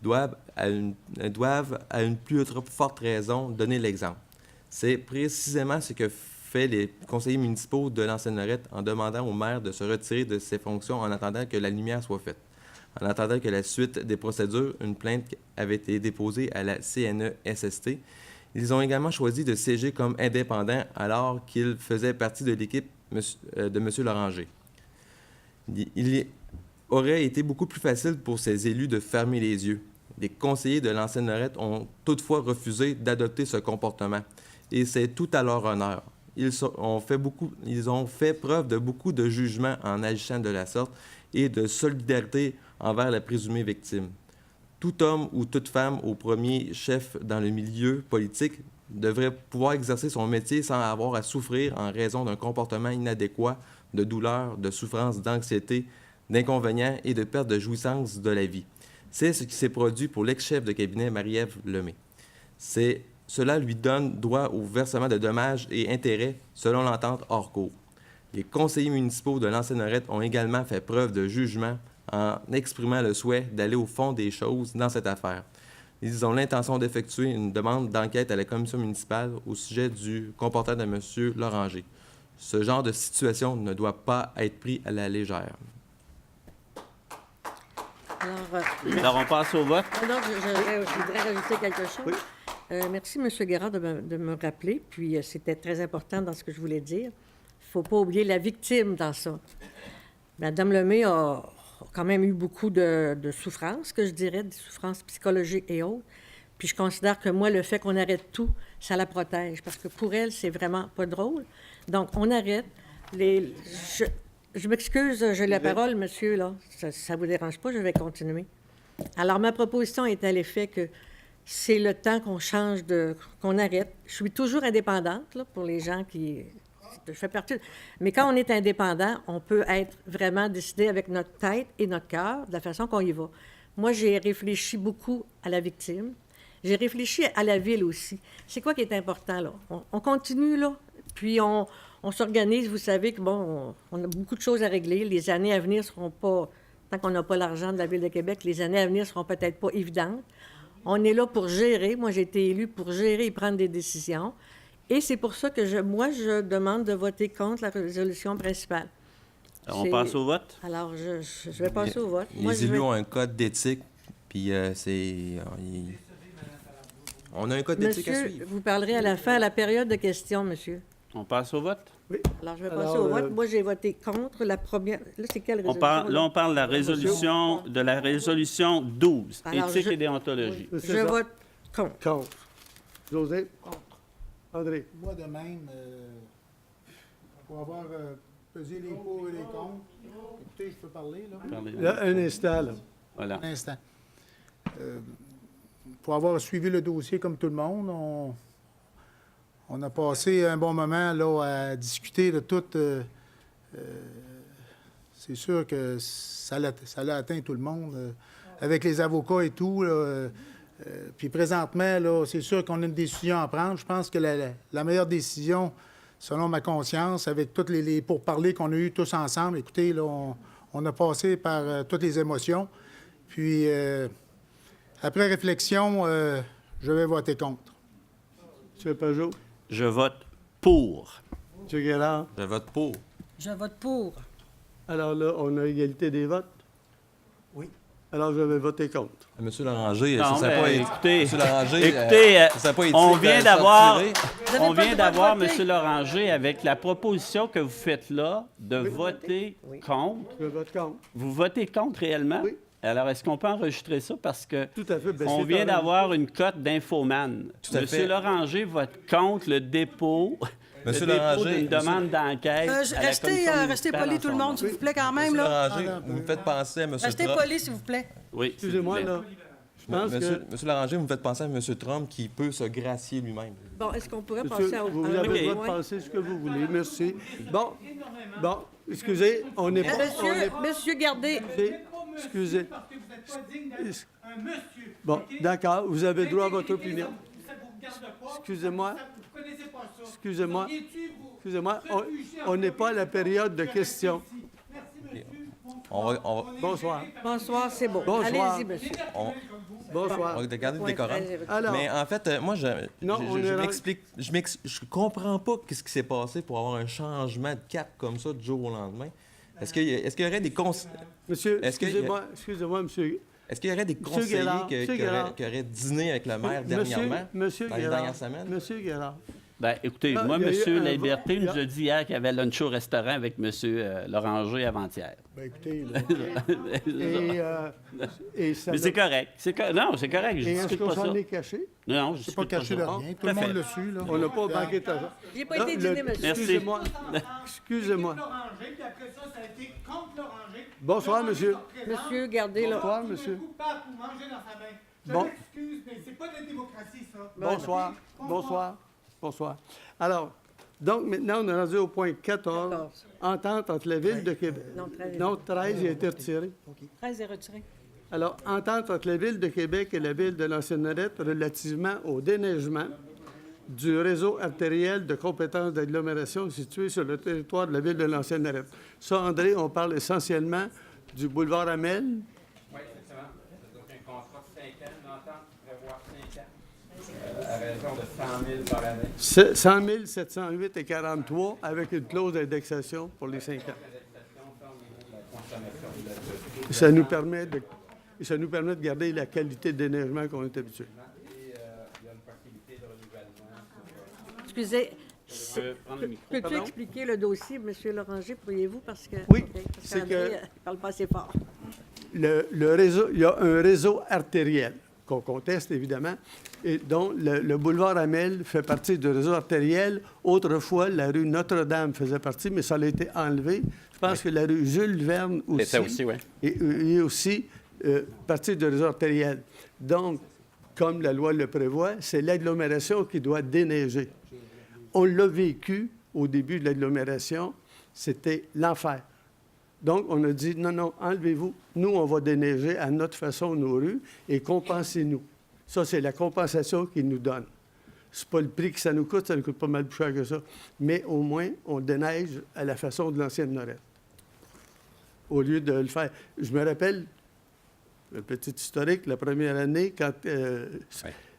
doivent, à une plus forte raison, donner l'exemple. C'est précisément ce que fait les conseillers municipaux de l'ancienne Lorette en demandant au maire de se retirer de ses fonctions en attendant que la lumière soit faite. En attendant que la suite des procédures, une plainte avait été déposée à la CNESST. Ils ont également choisi de siéger comme indépendants alors qu'ils faisaient partie de l'équipe de M. Loranger. Il aurait été beaucoup plus facile pour ces élus de fermer les yeux. Les conseillers de l'ancienne Lorette ont toutefois refusé d'adopter ce comportement et c'est tout à leur honneur. Ils ont fait preuve de beaucoup de jugement en agissant de la sorte et de solidarité envers la présumée victime. Tout homme ou toute femme au premier chef dans le milieu politique devrait pouvoir exercer son métier sans avoir à souffrir en raison d'un comportement inadéquat, de douleur, de souffrance, d'anxiété, d'inconvénients et de perte de jouissance de la vie. C'est ce qui s'est produit pour l'ex-chef de cabinet Marie-Ève Lemay. Cela lui donne droit au versement de dommages et intérêts selon l'entente hors cours. Les conseillers municipaux de l'ancienne Lorette ont également fait preuve de jugement en exprimant le souhait d'aller au fond des choses dans cette affaire. Ils ont l'intention d'effectuer une demande d'enquête à la commission municipale au sujet du comportement de M. Loranger. Ce genre de situation ne doit pas être pris à la légère. Alors, on passe au vote. Non, je voudrais rajouter quelque chose. Oui. Merci, M. Guérard, de me rappeler. Puis, c'était très important dans ce que je voulais dire. Il ne faut pas oublier la victime dans ça. Mme Lemay a quand même eu beaucoup de souffrances, que je dirais, des souffrances psychologiques et autres. Puis je considère que moi, le fait qu'on arrête tout, ça la protège. Parce que pour elle, c'est vraiment pas drôle. Donc, on arrête. Je m'excuse, j'ai la parole, monsieur, là. Ça vous dérange pas, je vais continuer. Alors, ma proposition est à l'effet que c'est le temps qu'on change qu'on arrête. Je suis toujours indépendante, là, pour les gens qui... Je fais partie... Mais quand on est indépendant, on peut être vraiment décidé avec notre tête et notre cœur de la façon qu'on y va. Moi, j'ai réfléchi beaucoup à la victime. J'ai réfléchi à la ville aussi. C'est quoi qui est important, là? On continue, là, puis on s'organise. Vous savez que, bon, on a beaucoup de choses à régler. Les années à venir seront pas... Tant qu'on n'a pas l'argent de la Ville de Québec, les années à venir seront peut-être pas évidentes. On est là pour gérer. Moi, j'ai été élue pour gérer et prendre des décisions. Et c'est pour ça que je demande de voter contre la résolution principale. Alors, on passe au vote? Alors, je vais passer au vote. Les élus ont un code d'éthique, puis on a un code d'éthique à Monsieur, suivre. vous parlerez à la fin, à la période de questions, monsieur. On passe au vote? Oui. Alors, je vais passer au vote. Moi, j'ai voté contre la première... Là, c'est quelle résolution? On parle de la résolution 12, Alors, éthique et déontologie. C'est Je ça. vote contre. Contre. José? Contre. André? Moi, de même, pour avoir pesé les pour et les contre, écoutez, je peux parler, là? Parlez. Là, un instant, là. Voilà. Un instant. Pour avoir suivi le dossier comme tout le monde, on a passé un bon moment là, à discuter de tout. C'est sûr que ça l'a atteint tout le monde, avec les avocats et tout. Là, puis présentement, là, c'est sûr qu'on a une décision à prendre. Je pense que la meilleure décision, selon ma conscience, avec toutes les pourparlers qu'on a eus tous ensemble, écoutez, là, on a passé par toutes les émotions. Puis, après réflexion, je vais voter contre. M. Pajot? Je vote pour. M. Guérard? Je vote pour. Je vote pour. Alors là, on a égalité des votes? Oui. Alors, je vais voter contre. Monsieur Loranger, Non, ça serait mais pas écoutez, Monsieur Loranger, écoutez, ça serait pas on éthique vient de d'avoir, censurer. avez on pas vient le droit de d'avoir, voter. M. Loranger, avec la proposition que vous faites là, de voter Oui. contre. Je vote contre. Vous votez contre réellement? Oui. Alors, est-ce qu'on peut enregistrer ça? Parce que Tout à fait. Ben, on c'est vient correct. d'avoir une cote d'infoman. Tout à M. fait. Loranger vote contre le dépôt, Monsieur le dépôt Loranger, d'une demande d'enquête. à la Restez commission restez municipale poli en tout le son monde, nom. s'il vous plaît, quand même. Monsieur Là. Loranger, vous me faites penser à M. Restez Trump. poli, s'il vous plaît. Oui, s'il vous Excusez-moi, plaît. là. Je pense Monsieur Loranger, vous me faites penser à M. Trump qui peut se gracier lui-même. Bon, est-ce qu'on pourrait Monsieur, passer vous à avez un le droit de point? penser ce que vous voulez. Merci. Bon, excusez, on n'est pas... Monsieur Gardé, Excusez. Bon, d'accord, vous avez droit à votre opinion. Excusez-moi. Excusez-moi. Excusez-moi, on n'est pas à la période de questions. On va Bonsoir. bonsoir, c'est bon. Bonsoir. Allez-y, monsieur. Bonsoir. garder le Ouais, décorum. allez-y. Alors, Mais en fait, moi, Non, on est je comprends pas ce qui s'est passé pour avoir un changement de cap comme ça du jour au lendemain. Est-ce qu'il y aurait des monsieur, est-ce que- excusez-moi, monsieur. Est-ce qu'il y aurait des Monsieur conseillers Guérard, Monsieur Guérard. qui auraient dîné avec le maire dernièrement, Monsieur dans les Guérard, dernières semaines? Monsieur Guérard. Ben, écoutez, Ah, moi, il y a eu M. un Liberté vote. nous a dit hier qu'il y avait lunch au restaurant avec M. Loranger avant-hier. Ben, écoutez, là. Et ça... Mais c'est correct. Non, c'est correct. Je Et est-ce discute qu'on pas ça. s'en est caché? Non, je C'est pas discute pas caché de ça. rien. Tout Tout à le monde fait. le suit, là. On n'a pas manqué de temps. J'ai pas Là, été dîner, monsieur. Merci. Excusez-moi. Excusez-moi. Loranger, puis après ça, ça a été contre Loranger. Bonsoir, monsieur. Monsieur Gardé, là. Bonsoir, monsieur. Coupable pour manger dans sa main. Je Bon. m'excuse, mais c'est pas de la démocratie, ça. Bonsoir. Bonsoir. Bonsoir. Alors, donc maintenant, on est rendu au point 14. 14. Entente entre la Ville de Québec. Non, 13. Non, 13, il a été retiré. 13 est retiré. Alors, entente entre la Ville de Québec et la Ville de l'Ancienne-Lorette relativement au déneigement du réseau artériel de compétences d'agglomération situé sur le territoire de la Ville de l'Ancienne-Lorette. Ça, André, on parle essentiellement du boulevard Amel. Oui, exactement. Donc, un contrat de 5 ans, une entente qui prévoit 5 ans, à raison de 100 000 par année. 100 708 et 43 avec une clause d'indexation pour les 5 ans. Ça nous permet de garder la qualité de déneigement qu'on est habitué. Excusez. Je peux prendre le micro. Peux-tu Pardon? expliquer le dossier, monsieur Loranger, pourriez-vous? Parce que... Oui, OK, parce c'est qu'André, que- il parle pas assez fort. Le réseau, il y a un réseau artériel qu'on conteste, évidemment, et dont le boulevard Amel fait partie du réseau artériel. Autrefois, la rue Notre-Dame faisait partie, mais ça a été enlevé. Je pense que la rue Jules Verne aussi, oui. est aussi partie du réseau artériel. Donc, comme la loi le prévoit, c'est l'agglomération qui doit déneiger. On l'a vécu au début de l'agglomération, c'était l'enfer. Donc, on a dit, non, enlevez-vous. Nous, on va déneiger à notre façon nos rues et compensez-nous. Ça, c'est la compensation qu'ils nous donnent. C'est pas le prix que ça nous coûte pas mal plus cher que ça. Mais au moins, on déneige à la façon de l'ancienne Norette. Au lieu de le faire. Je me rappelle, un petit historique, la première année, quand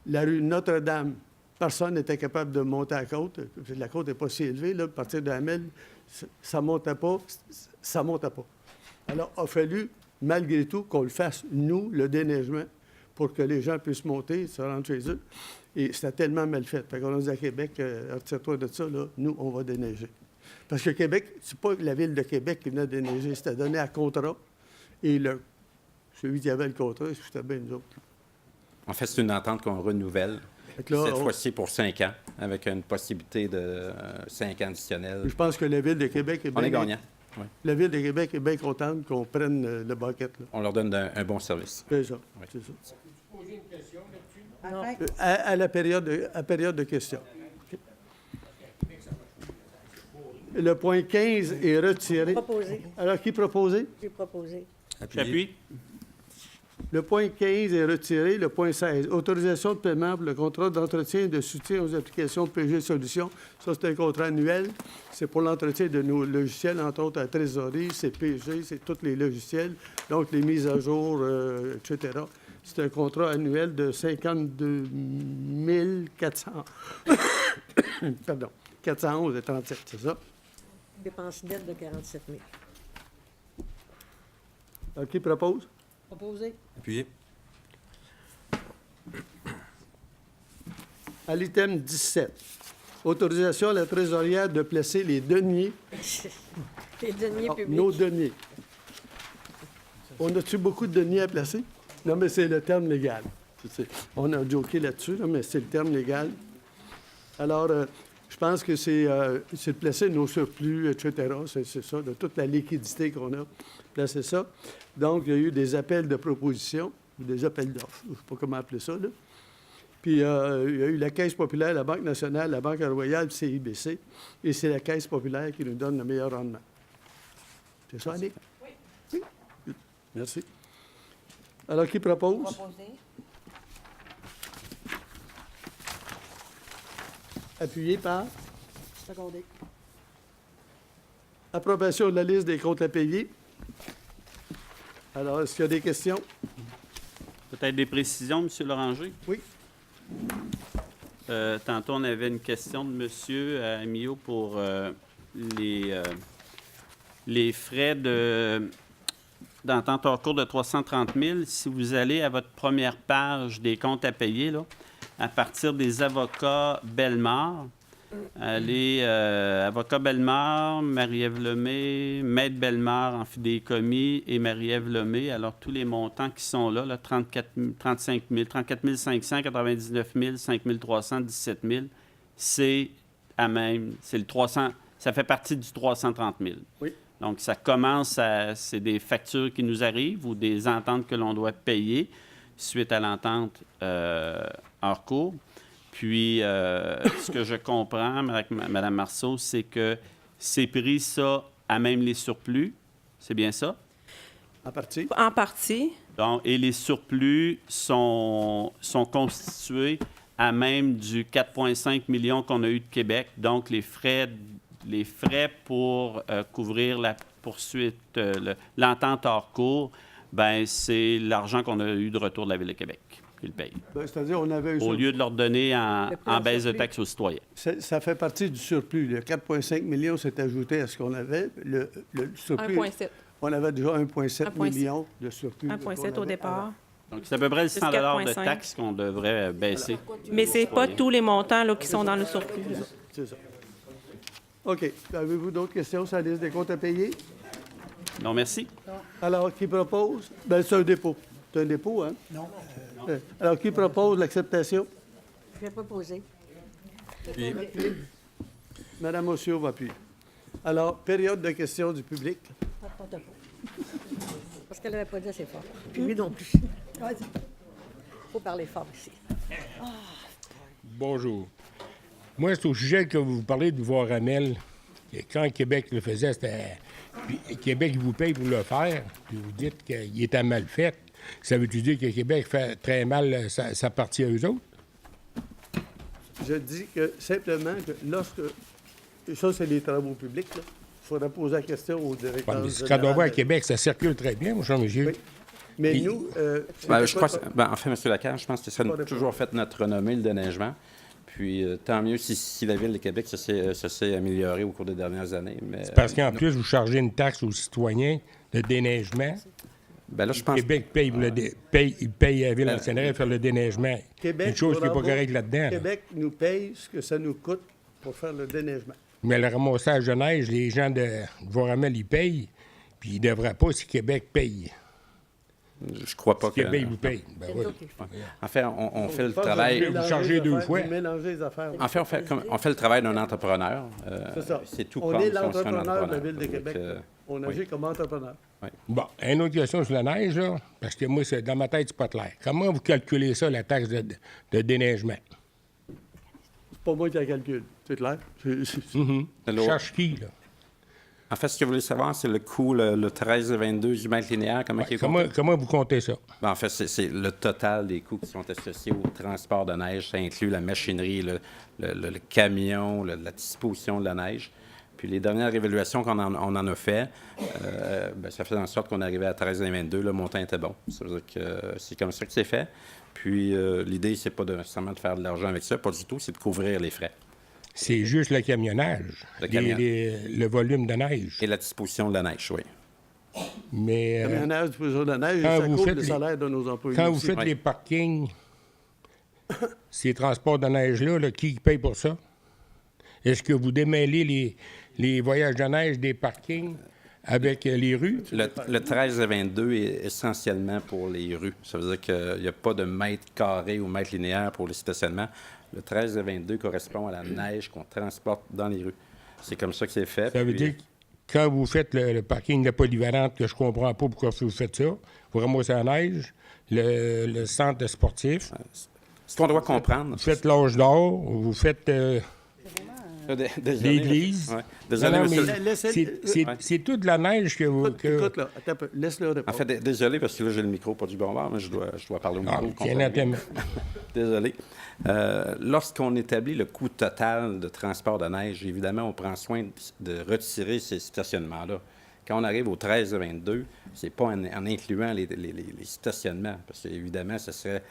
la rue Notre-Dame, personne n'était capable de monter à la côte. La côte n'est pas si élevée, là, à partir de Hamel, ça ne montait pas. Ça ne montait pas. Alors, il a fallu, malgré tout, qu'on le fasse, nous, le déneigement, pour que les gens puissent monter, se rendre chez eux. Et c'était tellement mal fait. Fait qu'on a dit à Québec, retire-toi de ça, là, nous, on va déneiger. Parce que Québec, c'est pas la ville de Québec qui venait déneiger, c'était donné à contrat. Et celui qui avait le contrat, c'était bien nous autres. En fait, c'est une entente qu'on renouvelle. Là, cette fois-ci pour 5 ans, avec une possibilité de 5 ans additionnels. Je pense que la Ville de Québec est bien... On est gagnant. Oui. La Ville de Québec est bien contente qu'on prenne le bucket. Là. On leur donne un bon service. C'est ça. Oui. C'est ça. Peux-tu poser une question là-dessus? À la période de questions. Okay. Le point 15 est retiré. Proposé. Alors, qui proposait? J'ai proposé. J'appuie. Le point 15 est retiré. Le point 16, autorisation de paiement pour le contrat d'entretien et de soutien aux applications PG Solutions. Ça, c'est un contrat annuel. C'est pour l'entretien de nos logiciels, entre autres à trésorerie, c'est PG, c'est tous les logiciels, donc les mises à jour, etc. C'est un contrat annuel de 52 400... Pardon, 411,37, c'est ça? Dépense nette de 47 000. Alors, qui propose? Proposé. Appuyé. À l'item 17, autorisation à la trésorière de placer les deniers, Les deniers publics. nos deniers. On a-tu beaucoup de deniers à placer? Non, mais c'est le terme légal. On a joké là-dessus, là, mais c'est le terme légal. Alors, je pense que c'est de placer nos surplus, etc. C'est ça, de toute la liquidité qu'on a, placer ça. Donc, il y a eu des appels de proposition, ou des appels d'offres, je ne sais pas comment appeler ça, là. Puis, il y a eu la Caisse populaire, la Banque nationale, la Banque royale, CIBC, et c'est la Caisse populaire qui nous donne le meilleur rendement. C'est ça, Annick? Oui. Merci. Alors, qui propose? Proposé. Appuyé par? Secondé. Approbation de la liste des comptes à payer. Alors, est-ce qu'il y a des questions? Peut-être des précisions, M. Loranger? Oui. Tantôt, on avait une question de M. Amio pour les frais d'entente hors cours de 330 000. Si vous allez à votre première page des comptes à payer, là, à partir des avocats Bellemare, allez, avocat Bellemare, Marie-Ève Lemay, Maître Bellemare en fidéicommis et Marie-Ève Lemay. Alors, tous les montants qui sont là 35 500, 99 000, 5 300, 17 000, c'est le 300, ça fait partie du 330 000. Oui. Donc, ça commence c'est des factures qui nous arrivent ou des ententes que l'on doit payer suite à l'entente hors cours. Puis, ce que je comprends avec Mme Marceau, c'est que c'est pris ça à même les surplus. C'est bien ça? En partie. En partie. Donc, et les surplus sont constitués à même du 4,5 millions qu'on a eu de Québec. Donc, les frais pour couvrir la poursuite, l'entente hors cours, ben c'est l'argent qu'on a eu de retour de la Ville de Québec qui le paye. Ben, c'est-à-dire, on avait eu Au lieu de leur donner en baisse de taxes aux citoyens. Ça fait partie du surplus. Le 4,5 millions s'est ajouté à ce qu'on avait. Le surplus, 1,7. on avait déjà 1,7 million de surplus. 1,7 au départ. Donc, c'est à peu près le 100 de 4,5. taxes qu'on devrait baisser. Mais c'est pas tous les montants là, qui sont dans le surplus. Là. C'est ça. OK. Avez-vous d'autres questions sur la liste des comptes à payer? Non, merci. Alors, qui propose? Bien, c'est un dépôt. C'est un dépôt, hein? Non, Alors, qui propose l'acceptation? Je vais proposer. Madame Ossio va appuyer. Alors, période de questions du public. Parce qu'elle n'avait pas dit assez fort. Puis lui non plus. Il faut parler fort ici. Bonjour. Moi, c'est au sujet que vous parlez de Voiramel. Quand Québec le faisait, c'était... Puis Québec vous paye pour le faire, puis vous dites qu'il était mal fait. Ça veut-tu dire que Québec fait très mal sa partie à eux autres? Je dis que simplement que lorsque... Et ça, c'est les travaux publics, là. Il faudra poser la question au directeur Quand on voit à général. Québec, ça circule très bien, mon cher monsieur. Oui. Mais Puis- nous... Je crois en fait, M. Lacage, je pense que ça a toujours fait notre renommée, le déneigement. Puis tant mieux si la Ville de Québec se s'est améliorée au cours des dernières années. Mais, C'est parce qu'en plus, vous chargez une taxe aux citoyens de déneigement. ben là, je pense Québec paye, il paye à la Ville de Sainte-Marie à faire le déneigement. Québec, Une chose qui n'est pas pour avoir- correcte là-dedans. là. Québec nous paye ce que ça nous coûte pour faire le déneigement. Mais le ramassage de neige, les gens de Voiramel, ils payent, puis ils ne devraient pas si Québec paye. je crois pas Si que... Québec vous paye. Ben oui. En fait, on fait le Je pense que travail... vous mélangez chargez les deux affaires, fois. vous mélangez les affaires. En fait, on fait le travail d'un entrepreneur. C'est ça. C'est tout On comme est si on serait un l'entrepreneur de la entrepreneur. Ville de Donc, Québec. On oui. agit comme entrepreneur. Bon, une autre question sur la neige, là, parce que moi, dans ma tête, c'est pas clair. Comment vous calculez ça, la taxe de déneigement? C'est pas moi qui la calcule. C'est clair? L'autre- Cherche qui, là? En fait, ce que vous voulez savoir, c'est le coût, le 13 et 22 du mètre linéaire, comment il est compté? Comment vous comptez ça? Ben, en fait, c'est le total des coûts qui sont associés au transport de neige. Ça inclut la machinerie, le camion, la disposition de la neige. Puis les dernières évaluations qu'on on en a fait, ben, ça fait en sorte qu'on est arrivé à 13 et 22. Le montant était bon. Ça veut dire que c'est comme ça que c'est fait. Puis l'idée, c'est pas nécessairement de faire de l'argent avec ça, pas du tout, c'est de couvrir les frais. C'est juste le camionnage, le volume de neige. Et la disposition de la neige, oui. Mais Le camionnage, disposition de la neige, quand ça vous couvre faites le les- salaire de nos employés. quand vous aussi. faites Oui. les parkings, ces transports de neige-là, là, qui paye pour ça? Est-ce que vous démêlez les voyages de neige des parkings avec les rues? Le 13 et 22 est essentiellement pour les rues. Ça veut dire qu'il n'y a pas de mètre carré ou mètre linéaire pour le stationnement. Le 13 et 22 correspond à la neige qu'on transporte dans les rues. C'est comme ça que c'est fait. Ça veut puis- dire que quand vous faites le parking de polyvalente, que je comprends pas pourquoi vous faites ça, vous ramassez la neige, le centre sportif, Ce qu'on doit comprendre... vous faites l'âge d'or, vous faites Désolé, l'église. ouais. Désolé, Non, monsieur. mais Laissez- c'est toute la neige que vous... Écoute, là, attends un peu. Laisse-le En répondre. fait, désolé, parce que là, j'ai le micro pas du bon bord, mais je dois parler au Ah, micro. tiens, là, t'aimes. Désolé. Lorsqu'on établit le coût total de transport de neige, évidemment, on prend soin de retirer ces stationnements-là. Quand on arrive au 13 et 22, c'est pas en incluant les stationnements, parce qu'évidemment, ce serait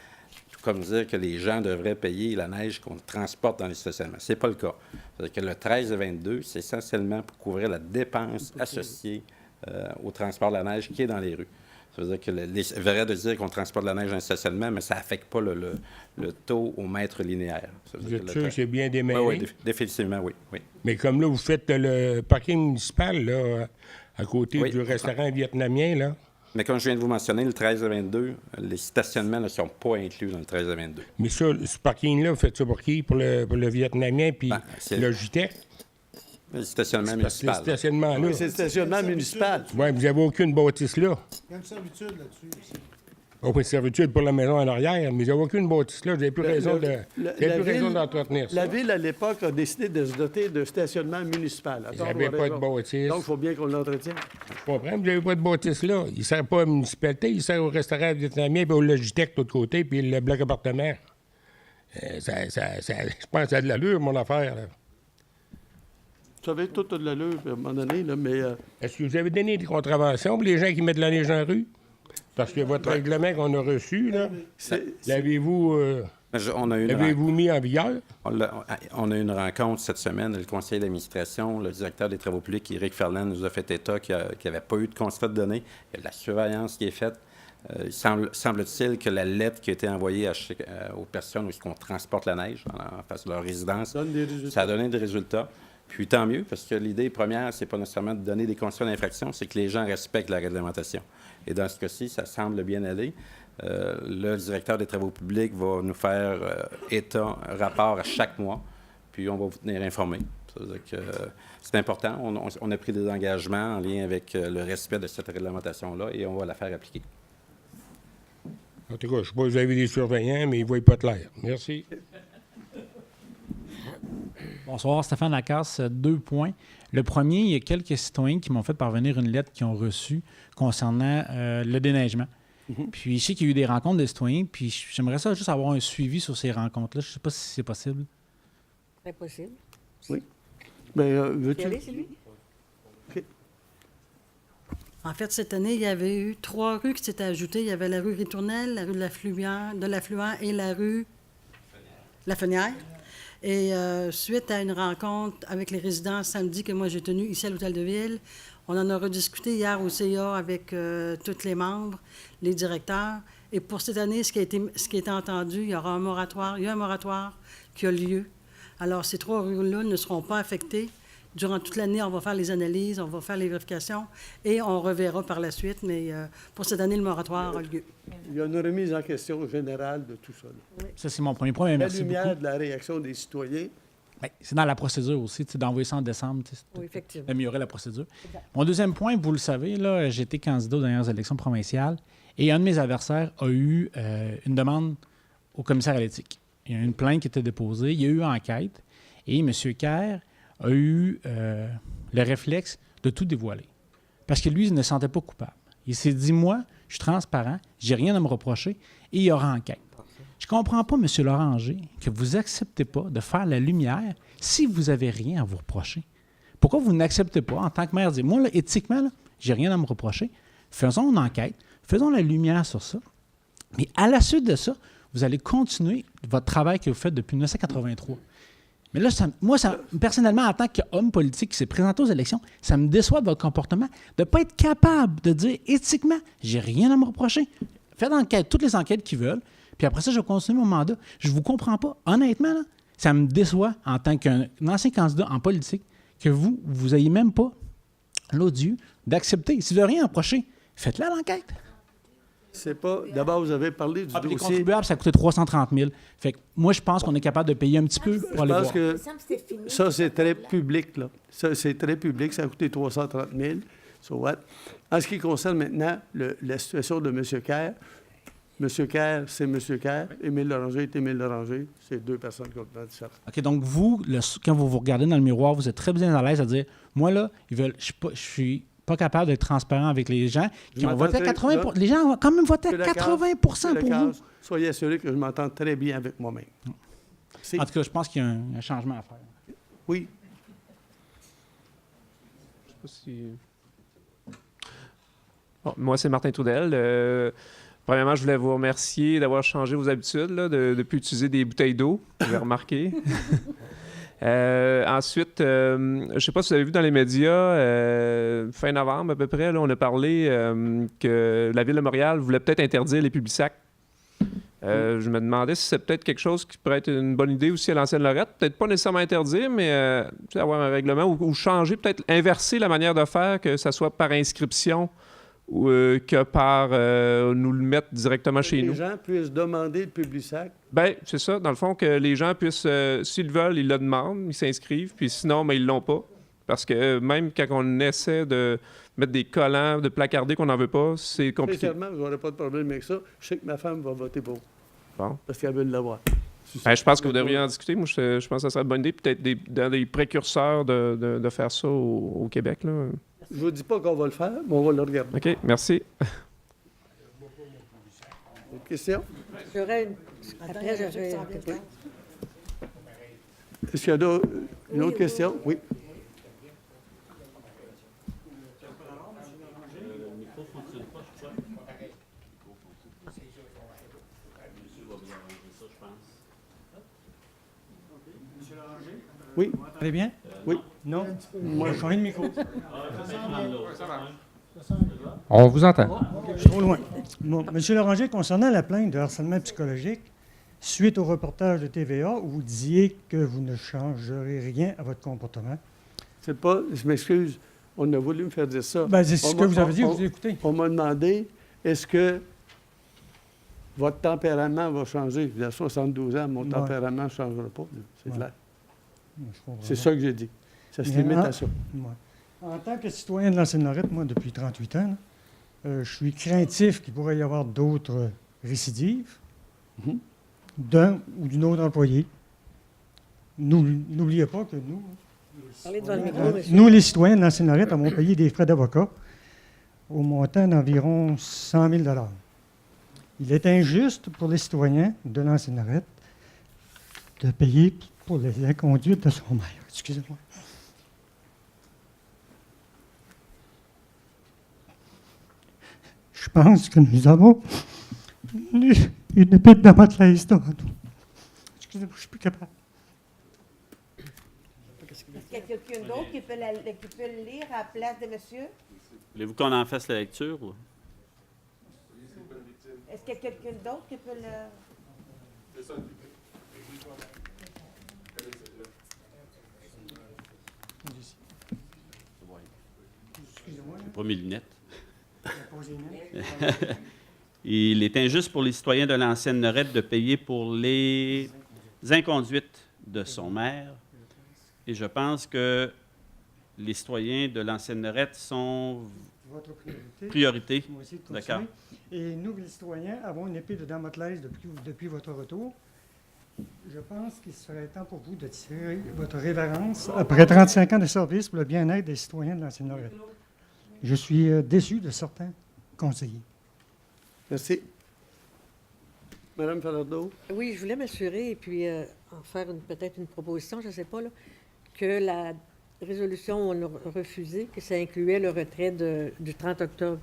tout comme dire que les gens devraient payer la neige qu'on transporte dans les stationnements. C'est pas le cas. C'est-à-dire que le 13 et 22, c'est essentiellement pour couvrir la dépense associée au transport de la neige qui est dans les rues. Ça veut dire que c'est vrai de dire qu'on transporte de la neige dans le stationnement, mais ça n'affecte pas le taux au mètre linéaire. Ça veut Vous dire êtes que sûr que c'est bien démêlé? Oui, définitivement, oui. Mais comme là, vous faites le parking municipal, là, à côté Oui. du restaurant vietnamien, là. Mais comme je viens de vous mentionner, le 13 et 22, les stationnements ne sont pas inclus dans le 13 et 22. Mais ça, ce parking-là, vous faites ça pour qui? Pour le vietnamien puis Ben, c'est- Logitech? Le stationnement Parce que le municipal. stationnement-là... Oui, c'est le stationnement municipal. Oui, vous n'avez aucune bâtisse là. Il y a une servitude là-dessus aussi. Oh, une servitude pour la maison en arrière, mais vous n'avez aucune bâtisse là. Vous n'avez plus raison d'entretenir ça. La Ville, à l'époque, a décidé de se doter d'un stationnement municipal. Vous n'avez pas de bâtisse. Donc, il faut bien qu'on l'entretienne. Je comprends, vous n'avez pas de bâtisse là. Il ne sert pas à la municipalité, il sert au restaurant vietnamien puis au Logitech de l'autre côté, puis le bloc appartement. Je pense que ça a de l'allure, mon affaire. Là. Ça avait tout de l'allure, à un moment donné, là, mais... Est-ce que vous avez donné des contraventions pour les gens qui mettent la neige en rue? Parce que votre règlement qu'on a reçu, là, l'avez-vous On a eu une l'avez-vous mis en vigueur? On a eu une rencontre cette semaine. Le conseil d'administration, le directeur des travaux publics, Éric Ferland, nous a fait état qu'il n'y avait pas eu de constat de données. Il y a de la surveillance qui est faite. Il semble-t-il que la lettre qui a été envoyée aux personnes où on transporte la neige en face de leur résidence, ça a donné des résultats. Puis tant mieux, parce que l'idée première, c'est pas nécessairement de donner des constats d'infraction, c'est que les gens respectent la réglementation. Et dans ce cas-ci, ça semble bien aller. Le directeur des travaux publics va nous faire un rapport à chaque mois, puis on va vous tenir informés. C'est-à-dire que c'est important. On a pris des engagements en lien avec le respect de cette réglementation-là et on va la faire appliquer. En tout cas, je ne sais pas si vous avez des surveillants, mais ils ne voient pas clair. Merci. Bonsoir, Stéphane Lacasse. 2 points. Le premier, il y a quelques citoyens qui m'ont fait parvenir une lettre qu'ils ont reçue concernant le déneigement. Puis je sais qu'il y a eu des rencontres de citoyens, puis j'aimerais ça juste avoir un suivi sur ces rencontres-là. Je ne sais pas si c'est possible. Très possible. Oui. Bien, veux-tu... Allez, Sylvie? OK. En fait, cette année, il y avait eu 3 rues qui s'étaient ajoutées. Il y avait la rue Ritournelle, la rue de l'Affluent et la rue La Fenière. Et suite à une rencontre avec les résidents samedi que moi j'ai tenue ici à l'Hôtel de Ville, on en a rediscuté hier au CIA avec tous les membres, les directeurs. Et pour cette année, ce qui a été entendu, il y aura un moratoire. Il y a un moratoire qui a lieu. Alors, ces 3 rues-là ne seront pas affectées. Durant toute l'année, on va faire les analyses, on va faire les vérifications et on reverra par la suite. Mais pour cette année, le moratoire a lieu. Il y a une remise en question générale de tout ça. Là. Ça, c'est mon premier point. Mais La merci lumière beaucoup. de la réaction des citoyens. Ben, c'est dans la procédure aussi, d'envoyer ça en décembre. Oui, effectivement. D'améliorer la procédure. Mon deuxième point, vous le savez, là, j'ai été candidat aux dernières élections provinciales et un de mes adversaires a eu une demande au commissaire à l'éthique. Il y a une plainte qui était déposée, il y a eu enquête et M. Kerr a eu le réflexe de tout dévoiler. Parce que lui, il ne se sentait pas coupable. Il s'est dit, moi, je suis transparent, j'ai rien à me reprocher et il y aura enquête. Je ne comprends pas, M. Loranger, que vous n'acceptez pas de faire la lumière si vous n'avez rien à vous reprocher. Pourquoi vous n'acceptez pas, en tant que maire, de dire, moi, là, éthiquement, j'ai rien à me reprocher, faisons une enquête, faisons la lumière sur ça, mais à la suite de ça, vous allez continuer votre travail que vous faites depuis 1983. Mais là, personnellement, en tant qu'homme politique qui s'est présenté aux élections, ça me déçoit de votre comportement de ne pas être capable de dire éthiquement, j'ai rien à me reprocher. Faites enquête, toutes les enquêtes qu'ils veulent, puis après ça, je continue mon mandat. Je ne vous comprends pas. Honnêtement, là, ça me déçoit en tant qu'un ancien candidat en politique que vous n'ayez même pas l'odieux d'accepter. Si vous n'avez rien à reprocher, faites-la l'enquête. C'est pas... D'abord, vous avez parlé du Les dossier... contribuables, ça a coûté 330 000. Fait que moi, je pense qu'on est capable de payer un petit peu pour aller Je pense voir. que ça, c'est très public, là. Ça, c'est très public. Ça a coûté 330 000. So what? En ce qui concerne maintenant la situation de M. Kerr, M. Kerr, c'est M. Kerr. Émile Loranger est Émile Loranger. C'est 2 personnes complètement différentes. OK, donc vous, quand vous vous regardez dans le miroir, vous êtes très bien à l'aise à dire, moi, là, je suis pas capable d'être transparent avec les gens qui ont voté à 80 pour... Les gens ont quand même voté à 80 pour vous. Soyez assurés que je m'entends très bien avec moi-même. En tout cas, je pense qu'il y a un changement à faire. Oui. Je sais pas si... Bon, moi, c'est Martin Trudel. Premièrement, je voulais vous remercier d'avoir changé vos habitudes, là, de ne plus utiliser des bouteilles d'eau. Vous avez remarqué. Ensuite, je ne sais pas si vous avez vu dans les médias, fin novembre à peu près, là, on a parlé que la Ville de Montréal voulait peut-être interdire les Publisacs. Je me demandais si c'est peut-être quelque chose qui pourrait être une bonne idée aussi à l'ancienne Lorette. Peut-être pas nécessairement interdire, mais avoir un règlement ou changer, peut-être inverser la manière de faire, que ça soit par inscription ou que par nous le mettre directement chez nous. Les gens puissent demander le Publisac. Bien, c'est ça. Dans le fond, que les gens puissent, s'ils veulent, ils le demandent, ils s'inscrivent, puis sinon, mais ils l'ont pas. Parce que même quand on essaie de mettre des collants, de placarder qu'on n'en veut pas, c'est compliqué. Sincèrement, je n'aurais pas de problème avec ça. Je sais que ma femme va voter pour. Bon. Parce qu'elle veut l'avoir. Ben, je pense que vous devriez en discuter. Moi, je pense que ça serait une bonne idée, peut-être dans des précurseurs de faire ça au Québec, là. Je ne vous dis pas qu'on va le faire, mais on va le regarder. OK, merci. Autre question? J'aurais... Après, j'aurais... Est-ce qu'il y a une autre question? Oui. Oui. Allez bien? Oui. Non? Moi, je change de micro. On vous entend. Je suis trop loin. Bon, Monsieur Loranger, concernant la plainte de harcèlement psychologique, suite au reportage de TVA où vous disiez que vous ne changerez rien à votre comportement. C'est pas, je m'excuse, on a voulu me faire dire ça. Ben, c'est ce que vous avez dit, vous écoutez. On m'a demandé, est-ce que Votre tempérament va changer. J'ai 72 ans, mon Ouais. tempérament ne changera pas. là. C'est Ouais. clair. Je comprends C'est bien. ça que j'ai dit. Ça se Mais limite en- à ça. Ouais. En tant que citoyen de l'ancienne Lorette, moi, depuis 38 ans, là, je suis craintif qu'il pourrait y avoir d'autres récidives Mhm. d'un ou d'une autre employé. N'oubliez pas que nous, Parlez devant le micro, monsieur. nous, les citoyens de l'ancienne Lorette, avons payé des frais d'avocat au montant d'environ 100 000 $. Il est injuste pour les citoyens de l'ancienne Lorette de payer pour la conduite de son maire. Excusez-moi. Je pense que nous avons une épée de Damoclès devant nous. Excusez-moi, je ne suis plus capable. Est-ce qu'il y a quelqu'un d'autre qui peut le lire à la place de monsieur? Voulez-vous qu'on en fasse la lecture? Ou? Est-ce qu'il y a quelqu'un d'autre qui peut le... J'ai pas mes lunettes. Il est injuste pour les citoyens de l'ancienne Lorette de payer pour les inconduites de son maire. Et je pense que les citoyens de l'ancienne Lorette sont Votre priorité. Moi aussi de D'accord. continuer. Et nous, les citoyens, avons une épée de Damoclès depuis votre retour. Je pense qu'il serait temps pour vous de tirer votre révérence après 35 ans de service pour le bien-être des citoyens de l'ancienne Lorette. Je suis déçu de certains conseillers. Merci. Madame Falardeau? Oui, je voulais m'assurer et puis en faire peut-être une proposition, je ne sais pas, là, que la résolution où on a refusé, que ça incluait le retrait du 30 octobre.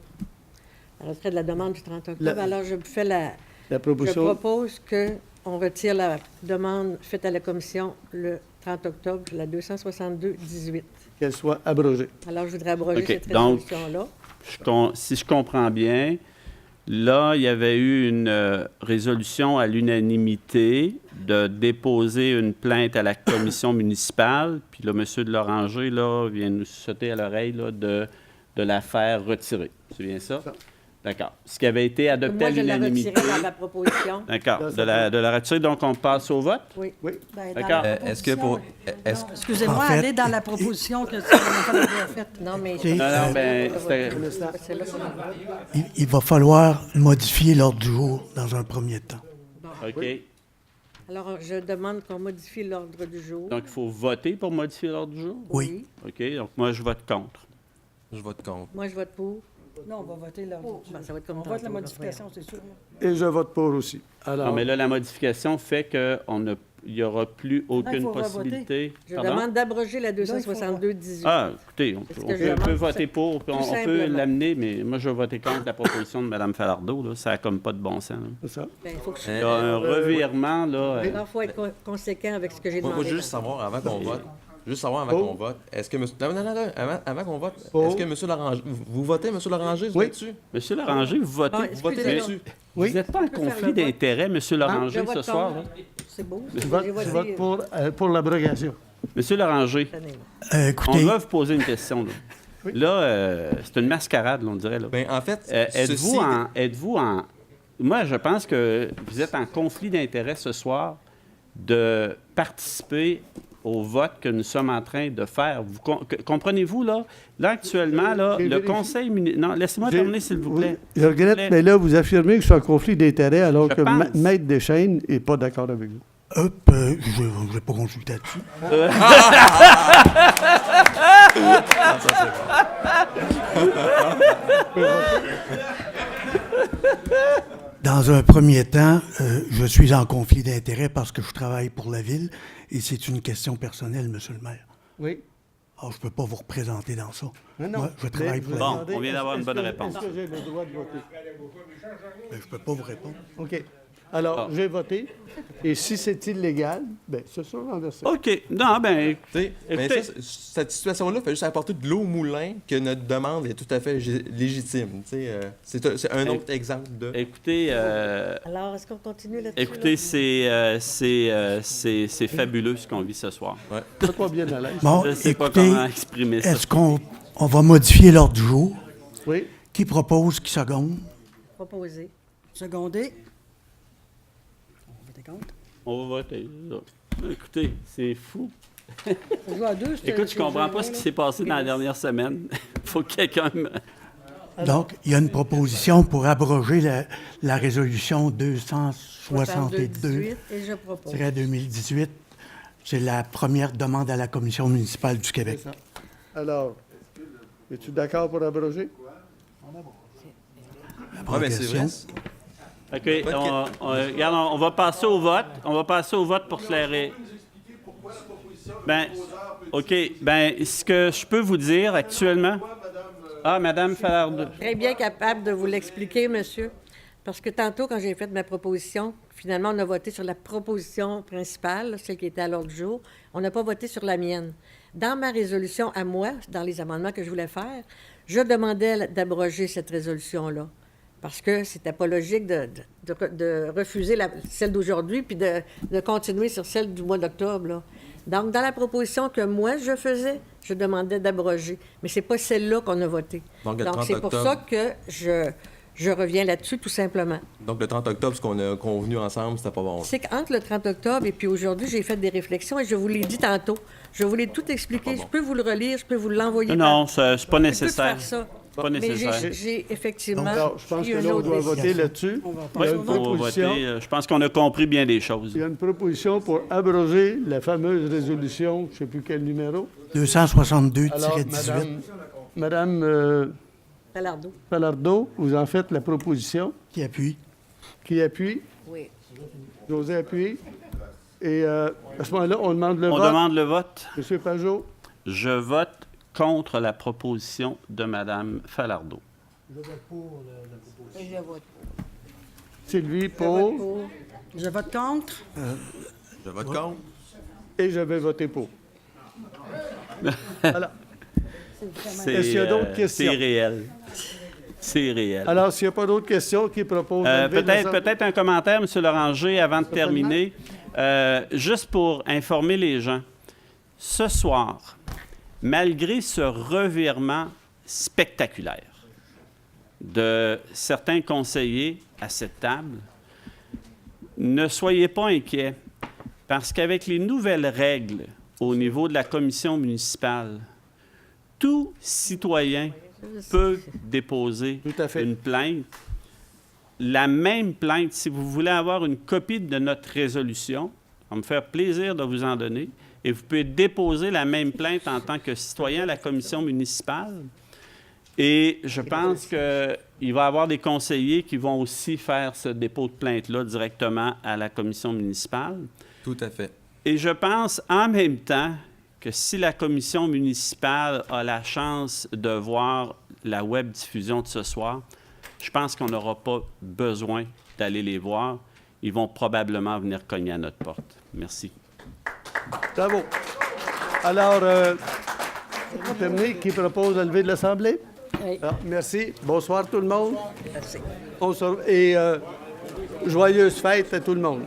Le retrait de la demande du 30 octobre. Alors, je fais La proposition. Je propose qu'on retire la demande faite à la commission le 30 octobre, la 262-18. Qu'elle soit abrogée. Alors, je voudrais abroger OK. cette Donc, résolution-là. Si je comprends bien, là, il y avait eu une résolution à l'unanimité de déposer une plainte à la commission municipale. Puis là, M. de Loranger là, vient nous sauter à l'oreille là, de la faire retirer. C'est bien ça? D'accord. Ce qui avait été adopté Moi, à je l'ai l'unanimité. retiré dans ma proposition. D'accord. De la retirer, donc on passe au vote? Oui. Oui. Ben, dans D'accord. la Est-ce que pour... est-ce- Excusez-moi, En fait, allez dans la proposition que Mme a faite. Non, mais... Et, Non, ben, c'était... C'est là que- il va falloir modifier l'ordre du jour dans un premier temps. OK. Alors, je demande qu'on modifie l'ordre du jour. Donc, il faut voter pour modifier l'ordre du jour? Oui. OK. Donc, moi, je vote contre. Je vote contre. Moi, je vote pour. Non, on va voter l'ordre du Ben, ça va être comme On vote la tantôt, modification, c'est sûr. Et je vote pour aussi. Alors, Non, mais là, la modification fait qu'il n'y aura plus aucune faut revoter. possibilité. Je Pardon? demande d'abroger la 262-18. Ah, écoutez, on C'est peut, ce on que je peut- on peut demande, voter pour, puis tout on peut simplement. l'amener, mais moi, je vais voter contre la proposition de Mme Falardeau. Là. Ça n'a comme pas de bon sens. Là. c'est ça. Ben, il faut que je... Il y a un revirement, là. Alors, il faut être conséquent avec ce que j'ai Moi, demandé. je veux juste savoir avant qu'on vote. Juste savoir Oh. avant qu'on vote. Est-ce que monsieur... Non, avant qu'on vote, Oh. est-ce que M. Loranger... Vous votez, M. Loranger, vous Oui. êtes dessus? Monsieur Loranger, vous votez. Ah, Vous votez excusez-moi. là-dessus? Oui. Vous n'êtes pas en peux faire conflit le vote. d'intérêt, Monsieur Loranger, Je vote ce soir. contre. Là. C'est beau. Tu votes pour l'abrogation. Monsieur Loranger, on Écoutez, doit vous poser une question. Là, là c'est une mascarade, là, on dirait. Là. Ben, en fait, Êtes-vous en... Moi, je pense que vous êtes en conflit d'intérêt ce soir de participer au vote que nous sommes en train de faire. Comprenez-vous, là? Là, actuellement, là, J'ai le vérifié. conseil municipal... Non, laissez-moi terminer, s'il vous plaît. Je regrette, mais là, vous affirmez que je suis en conflit d'intérêt alors Je que pense. Maître Deschaines n'est pas d'accord avec vous. hop, je ne vais pas consulter là-dessus. Dans un premier temps, je suis en conflit d'intérêt parce que je travaille pour la ville et c'est une question personnelle, Monsieur le maire. Oui. Alors, je ne peux pas vous représenter dans ça. Non, non. Moi, je travaille Mais pour vous la Bon, ville. on vient d'avoir une Est-ce bonne que- réponse. Est-ce que j'ai le droit de voter? Ben, je ne peux pas vous répondre. OK. Alors, j'ai voté. Et si c'est illégal, bien, ce sera renversé. OK. Non, ben, mais écoutez, ça, cette situation-là fait juste apporter de l'eau au moulin que notre demande est tout à fait légitime. C'est un autre exemple de... écoutez, Alors, est-ce qu'on continue là-dessus? écoutez, là? c'est fabuleux ce qu'on vit ce soir. Je suis pas bien à l'aise. Bon, Je ne sais pas écoutez, comment exprimer ça. est-ce qu'on va modifier l'ordre du jour? Oui. Qui propose, qui seconde? Proposé. Secondé. On va voter. Écoutez, c'est fou. On joue à deux, Écoute, je comprends pas ce qui s'est passé dans la dernière semaine. Il faut que quelqu'un me... Donc, il y a une proposition pour abroger la résolution 262-2018. C'est la première demande à la Commission municipale du Québec. Alors, es-tu d'accord pour abroger? Oui, bien, c'est vrai. OK, regarde, on va passer au vote. On va passer au vote pour clairer. Ben, OK. Ben, ce que je peux vous dire actuellement... Ah, Madame Falardeau. Très bien capable de vous l'expliquer, monsieur. Parce que tantôt, quand j'ai fait ma proposition, finalement, on a voté sur la proposition principale, celle qui était à l'ordre du jour. On n'a pas voté sur la mienne. Dans ma résolution à moi, dans les amendements que je voulais faire, je demandais d'abroger cette résolution-là. Parce que c'était pas logique de refuser celle d'aujourd'hui puis de continuer sur celle du mois d'octobre, là. Donc, dans la proposition que moi, je faisais, je demandais d'abroger. Mais c'est pas celle-là qu'on a votée. Donc, c'est pour ça que je reviens là-dessus, tout simplement. Donc, le 30 octobre, ce qu'on a convenu ensemble, c'était pas bon. C'est qu'entre le 30 octobre et puis aujourd'hui, j'ai fait des réflexions et je vous l'ai dit tantôt. Je vous l'ai tout expliqué. Je peux vous le relire, je peux vous l'envoyer. Non, c'est pas nécessaire. Je peux faire ça. C'est pas nécessaire. Mais j'ai effectivement... Alors, je pense que là, on doit voter là-dessus. Oui, on va voter. Je pense qu'on a compris bien des choses. Il y a une proposition pour abroger la fameuse résolution, je ne sais plus quel numéro. 262-18. Alors, Madame Falardeau, vous en faites la proposition. Qui appuie? Qui appuie? Oui. José appuie. Et à ce moment-là, on demande le vote. On demande le vote. Monsieur Pajot? Je vote contre la proposition de Mme Falardeau. Je vote pour la proposition. Et je vote pour. Sylvie, pour. Je vote contre. Je vote contre. Et je vais voter pour. Voilà. Est-ce qu'il y a d'autres questions? C'est réel. C'est réel. Alors, s'il n'y a pas d'autres questions, qui proposent... Peut-être un commentaire, M. Loranger, avant de terminer. Juste pour informer les gens. Ce soir, malgré ce revirement spectaculaire de certains conseillers à cette table, ne soyez pas inquiets, parce qu'avec les nouvelles règles au niveau de la commission municipale, tout citoyen peut déposer une plainte. La même plainte, si vous voulez avoir une copie de notre résolution, ça va me faire plaisir de vous en donner, et vous pouvez déposer la même plainte en tant que citoyen à la commission municipale. Et je pense qu'il va y avoir des conseillers qui vont aussi faire ce dépôt de plainte-là directement à la commission municipale. Tout à fait. Et je pense en même temps que si la commission municipale a la chance de voir la web diffusion de ce soir, je pense qu'on n'aura pas besoin d'aller les voir. Ils vont probablement venir cogner à notre porte. Merci. Bravo. Alors, pour terminer, qui propose de lever de l'Assemblée? Oui. Ah, merci. Bonsoir tout le monde. Merci. Et joyeuses fêtes à tout le monde.